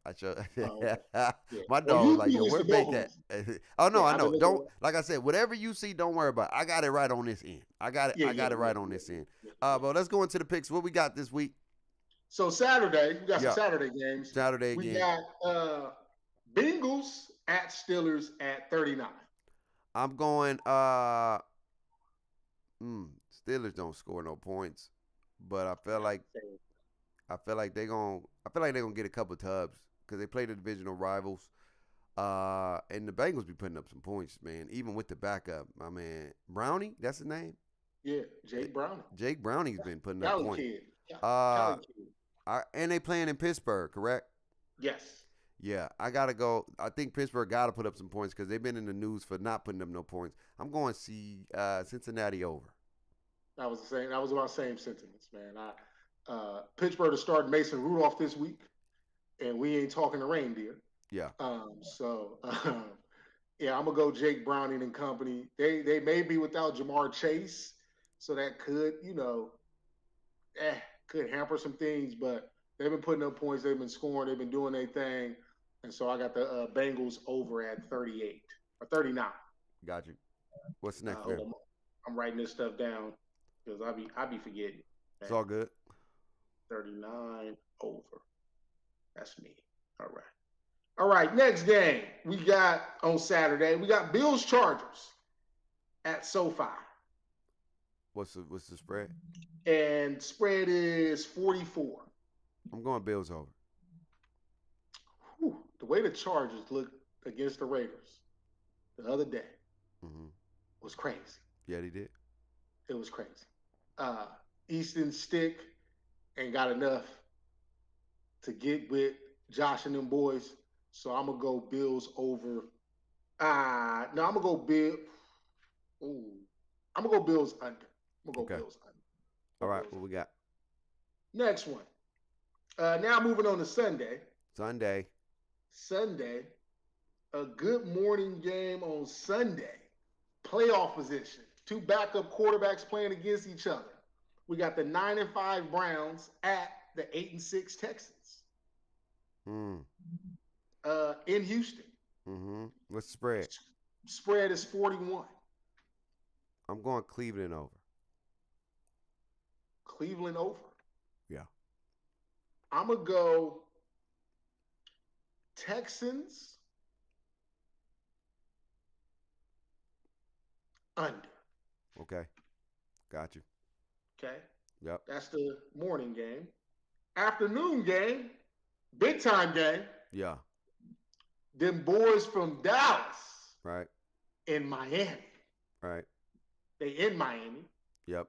I show. My dog was like, yo, where Bake at? Oh no, I know. Don't, like I said, whatever you see, don't worry about it. I got it right on this end. I got it right on this end. But let's go into the picks. What we got this week? So Saturday, we got some Saturday games. We got Bengals at Steelers at 39. I'm going Steelers don't score no points, but I feel like they're gonna get a couple tubs because they play the divisional rivals. And the Bengals be putting up some points, man, even with the backup. My man Brownie, that's his name? Yeah, Jake Browning. Jake Browning's been putting up points. And they playing in Pittsburgh, correct? Yes. Yeah, I gotta go. I think Pittsburgh gotta put up some points because they've been in the news for not putting up no points. I'm going to see Cincinnati over. That was my same sentiments, man. Pittsburgh to start Mason Rudolph this week, and we ain't talking to reindeer. Yeah. Yeah, I'm gonna go Jake Browning and company. They may be without Jamar Chase, so that could could hamper some things, but they've been putting up points, they've been scoring, they've been doing their thing, and so I got the Bengals over at 38 or 39. Got you. What's next? I'm writing this stuff down because I be forgetting. Man. It's all good. 39 over. That's me. All right. Next game we got on Saturday. We got Bills Chargers at SoFi. What's the spread? And spread is 44. I'm going Bills over. The way the Chargers looked against the Raiders the other day was crazy. Yeah, they did. It was crazy. Easton Stick ain't got enough to get with Josh and them boys, so I'm gonna go Bills over. No, I'm gonna go Bill. Ooh, I'm gonna go Bills under. Bills under. All right, what we got? Next one. Now moving on to Sunday. Sunday. a good morning game on Sunday. Playoff position. Two backup quarterbacks playing against each other. We got the 9-5 Browns at the 8-6 Texans. Mm. In Houston. Mm-hmm. What's the spread? Spread is 41. I'm going Cleveland over. Cleveland over. Yeah. I'm going to go Texans under. Okay. Got you. Okay. Yep. That's the morning game. Afternoon game, big time game. Yeah. Them boys from Dallas. Right. In Miami. Right. They in Miami. Yep.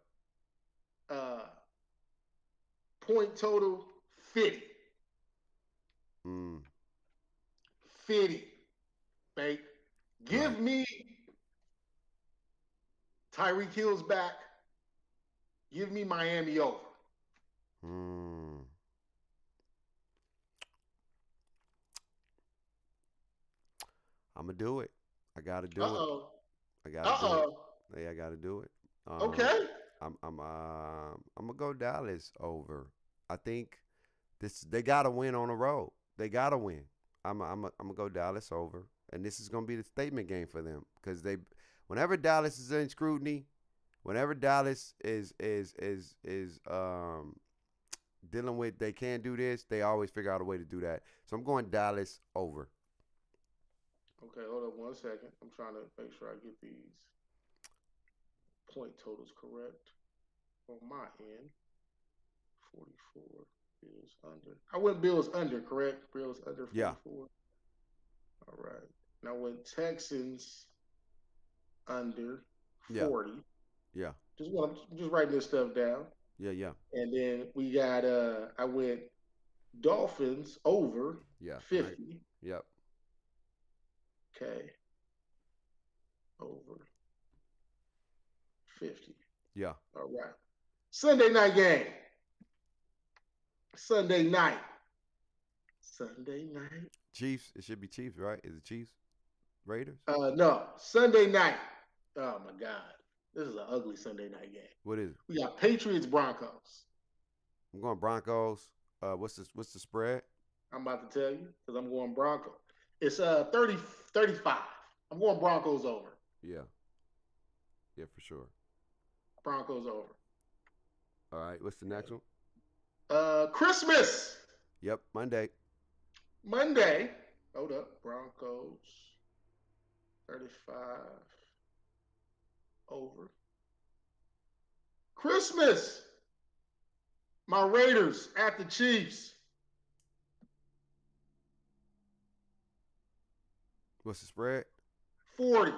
Point total 50. 50. Fake. Give me Tyreek Hill's back. Give me Miami over. I'm going to do it. I got to do it. I got to do it. Yeah, I got to do it. Okay. I'm gonna go Dallas over. I think they gotta win on the road. They gotta win. I'm gonna go Dallas over, and this is gonna be the statement game for them because whenever Dallas is in scrutiny, whenever Dallas is dealing with they can't do this, they always figure out a way to do that. So I'm going Dallas over. Okay, hold up 1 second. I'm trying to make sure I get these point totals correct on my end. 44 Bills under. I went Bills under, correct? Bills under 44. Yeah. All right. Now went Texans under 40. Yeah. Just writing this stuff down. Yeah. And then we got I went Dolphins over 50. Yep. Okay. Over 50. Yeah. All right. Sunday night game. Sunday night. Chiefs. It should be Chiefs, right? Is it Chiefs? Raiders? No. Sunday night. Oh my God. This is an ugly Sunday night game. What is it? We got Patriots Broncos. I'm going Broncos. What's the spread? I'm about to tell you because I'm going Broncos. It's 30-35. I'm going Broncos over. Yeah. Yeah, for sure. Broncos over. All right. What's the next one? Christmas. Yep. Monday. Hold up. Broncos. 35. Over. Christmas. My Raiders at the Chiefs. What's the spread? 40.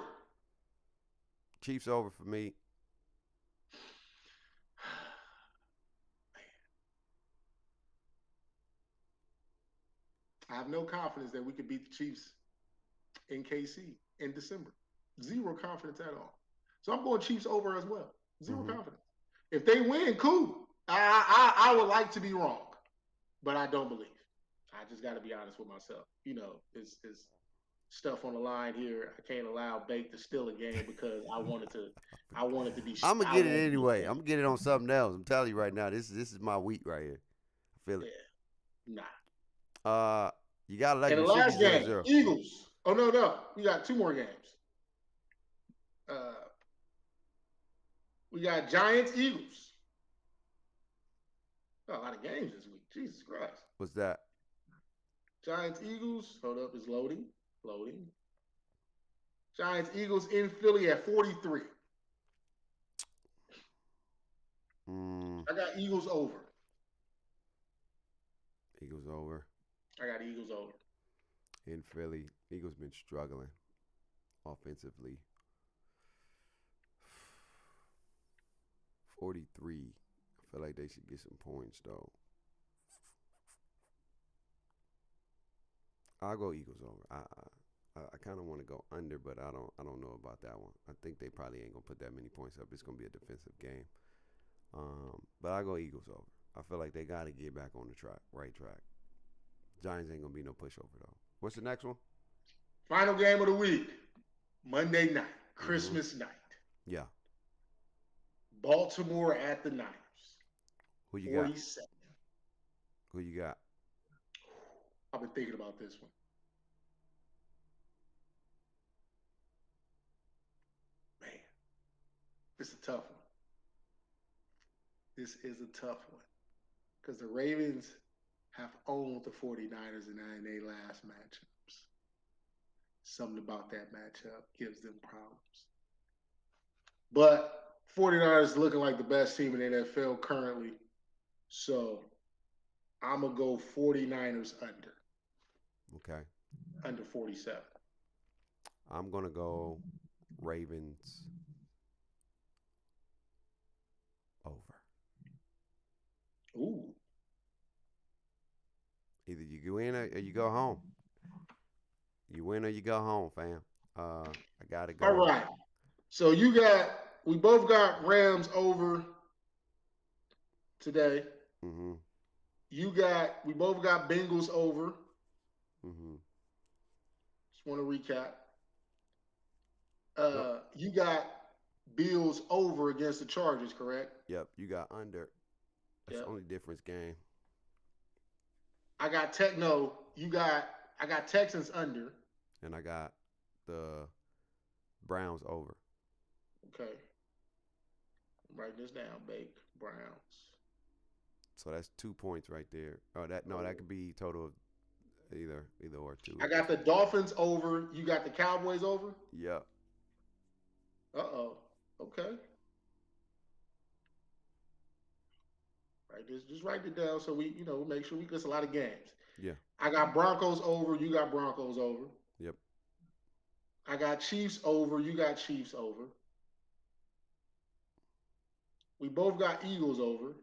Chiefs over for me. I have no confidence that we could beat the Chiefs in KC in December. Zero confidence at all. So I'm going Chiefs over as well. Zero confidence. If they win, cool. I would like to be wrong, but I don't believe. I just got to be honest with myself. You know, it's stuff on the line here. I can't allow Bake to steal a game because I wanted to be. I'm gonna get it anyway. I'm gonna get it on something else. I'm telling you right now. This is my week right here. I feel it. Yeah. Nah. You gotta let and your the last game, 0-0. Eagles. Oh no, we got two more games. We got Giants, Eagles. Oh, a lot of games this week. Jesus Christ. What's that? Giants, Eagles. Hold up, it's loading. Giants, Eagles in Philly at 43. I got Eagles over. Eagles over. I got Eagles over. In Philly, Eagles been struggling offensively. 43. I feel like they should get some points though. I'll go Eagles over. I kind of want to go under, but I don't know about that one. I think they probably ain't gonna put that many points up. It's gonna be a defensive game. But I go Eagles over. I feel like they got to get back on the right track. Giants ain't gonna be no pushover though. What's the next one? Final game of the week, Monday night, Christmas night. Yeah. Baltimore at the Niners. Who you got? 47. Who you got? I've been thinking about this one. Man, it's a tough one. This is a tough one. Because the Ravens have owned the 49ers in their last matchups. Something about that matchup gives them problems. But 49ers looking like the best team in the NFL currently. So I'm going to go 49ers under. Okay. Under 47. I'm going to go Ravens over. Ooh. Either you win or you go home. You win or you go home, fam. I got to go. All right. So we both got Rams over today. Mm-hmm. We both got Bengals over. Mm-hmm. Just want to recap. You got Bills over against the Chargers, correct? Yep, you got under. That's the only difference game. I got Texans under. And I got the Browns over. Okay. I'm writing this down, Bake. Browns. So that's 2 points right there. That could be total of either or two. I got the Dolphins over. You got the Cowboys over? Yep. Uh-oh. Okay. Right, just write it down so we make sure we get a lot of games. Yeah. I got Broncos over. You got Broncos over. Yep. I got Chiefs over. You got Chiefs over. We both got Eagles over.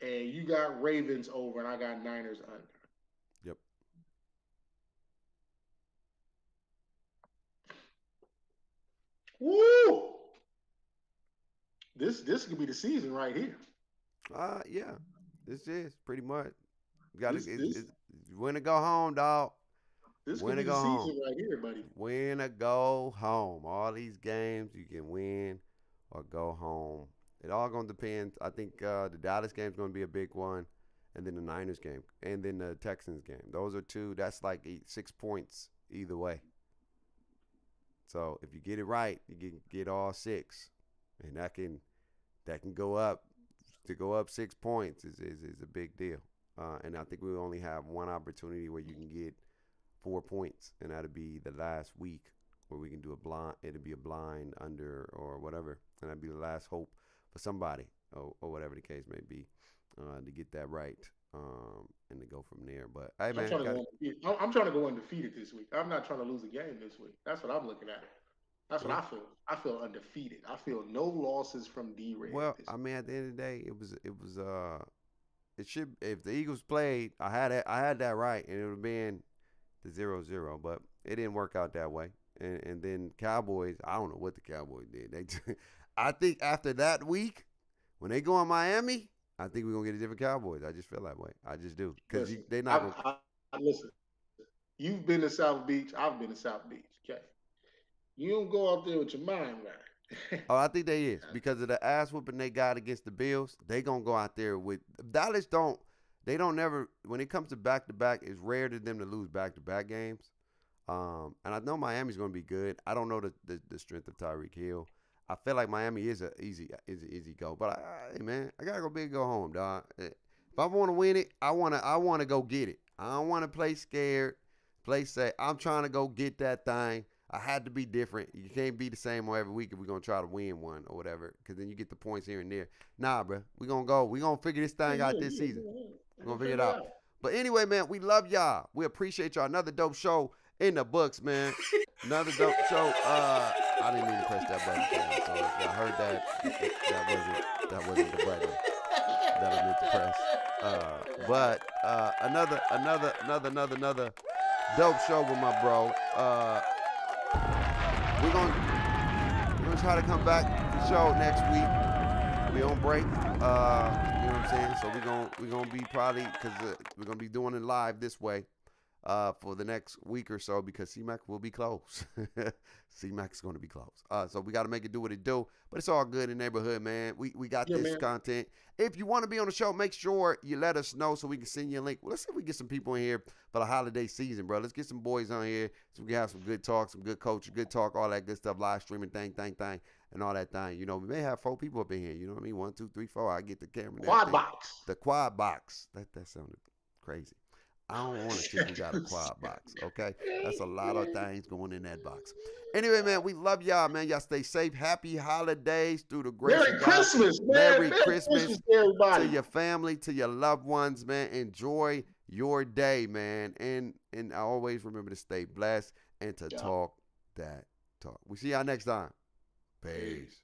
And you got Ravens over, and I got Niners under. Yep. Woo! This could be the season right here. Yeah. This is pretty much. Got to win or go home, dog. This could be the season right here, buddy. Win or go home. All these games you can win or go home. It all gonna depend. I think the Dallas game is gonna be a big one, and then the Niners game, and then the Texans game. Those are two. That's like 6 points either way. So if you get it right, you can get all 6, and that can go up. To go up 6 points is a big deal. And I think we only have one opportunity where you can get 4 points, and that'll be the last week where we can do a blind. It'll be a blind under or whatever, and that'll be the last hope for somebody or whatever the case may be to get that right and to go from there. But hey, man, I'm trying to go undefeated this week. I'm not trying to lose a game this week. That's what I'm looking at. That's what I feel. I feel undefeated. I feel no losses from D-Ray. Well, I mean, at the end of the day, it should, if the Eagles played, I had that right, and it would have been the 0-0, but it didn't work out that way. And then Cowboys, I don't know what the Cowboys did. I think after that week, when they go in Miami, I think we're gonna get a different Cowboys. I just feel that way. I just do, because they're not. Listen, you've been to South Beach. I've been to South Beach. Okay. You don't go out there with your mind right. Oh, I think they is, because of the ass whooping they got against the Bills. They gonna go out there with Dallas. They don't never, when it comes to back to back, it's rare to them to lose back to back games. And I know Miami's gonna be good. I don't know the strength of Tyreek Hill. I feel like Miami is an easy go. But hey man, I gotta go big, go home, dog. If I want to win it, I wanna go get it. I don't want to play scared. Play safe. I'm trying to go get that thing. I had to be different. You can't be the same every week if we're going to try to win one or whatever, because then you get the points here and there. Nah, bro. We're going to go. We're going to figure this thing out this season. We're going to figure it out. But anyway, man, we love y'all. We appreciate y'all. Another dope show in the books, man. Another dope show. I didn't mean to press that button, man. So if I heard that wasn't the button that I meant to press. But another dope show with my bro. We're gonna try to come back to the show next week. We on break. You know what I'm saying? So we're gonna be probably, because we're gonna be doing it live this way. for the next week or so because CMAC will be closed. CMAC is going to be closed. So we got to make it do what it do. But it's all good in the neighborhood, man. We got this content. If you want to be on the show, make sure you let us know so we can send you a link. Well, let's see if we get some people in here for the holiday season, bro. Let's get some boys on here so we can have some good talk, some good culture, good talk, all that good stuff, live streaming thing, and all that thing. You know, we may have 4 people up in here. You know what I mean? 1, 2, 3, 4. I get the camera. Quad box. The quad box. That sounded crazy. I don't want to think we got a quad box, okay? That's a lot of things going in that box. Anyway, man, we love y'all, man. Y'all stay safe. Happy holidays through the grace Merry of God. Christmas, man. Merry Christmas to everybody. to your family, to your loved ones, man. Enjoy your day, man. And I always remember to stay blessed and to talk that talk. We see y'all next time. Peace.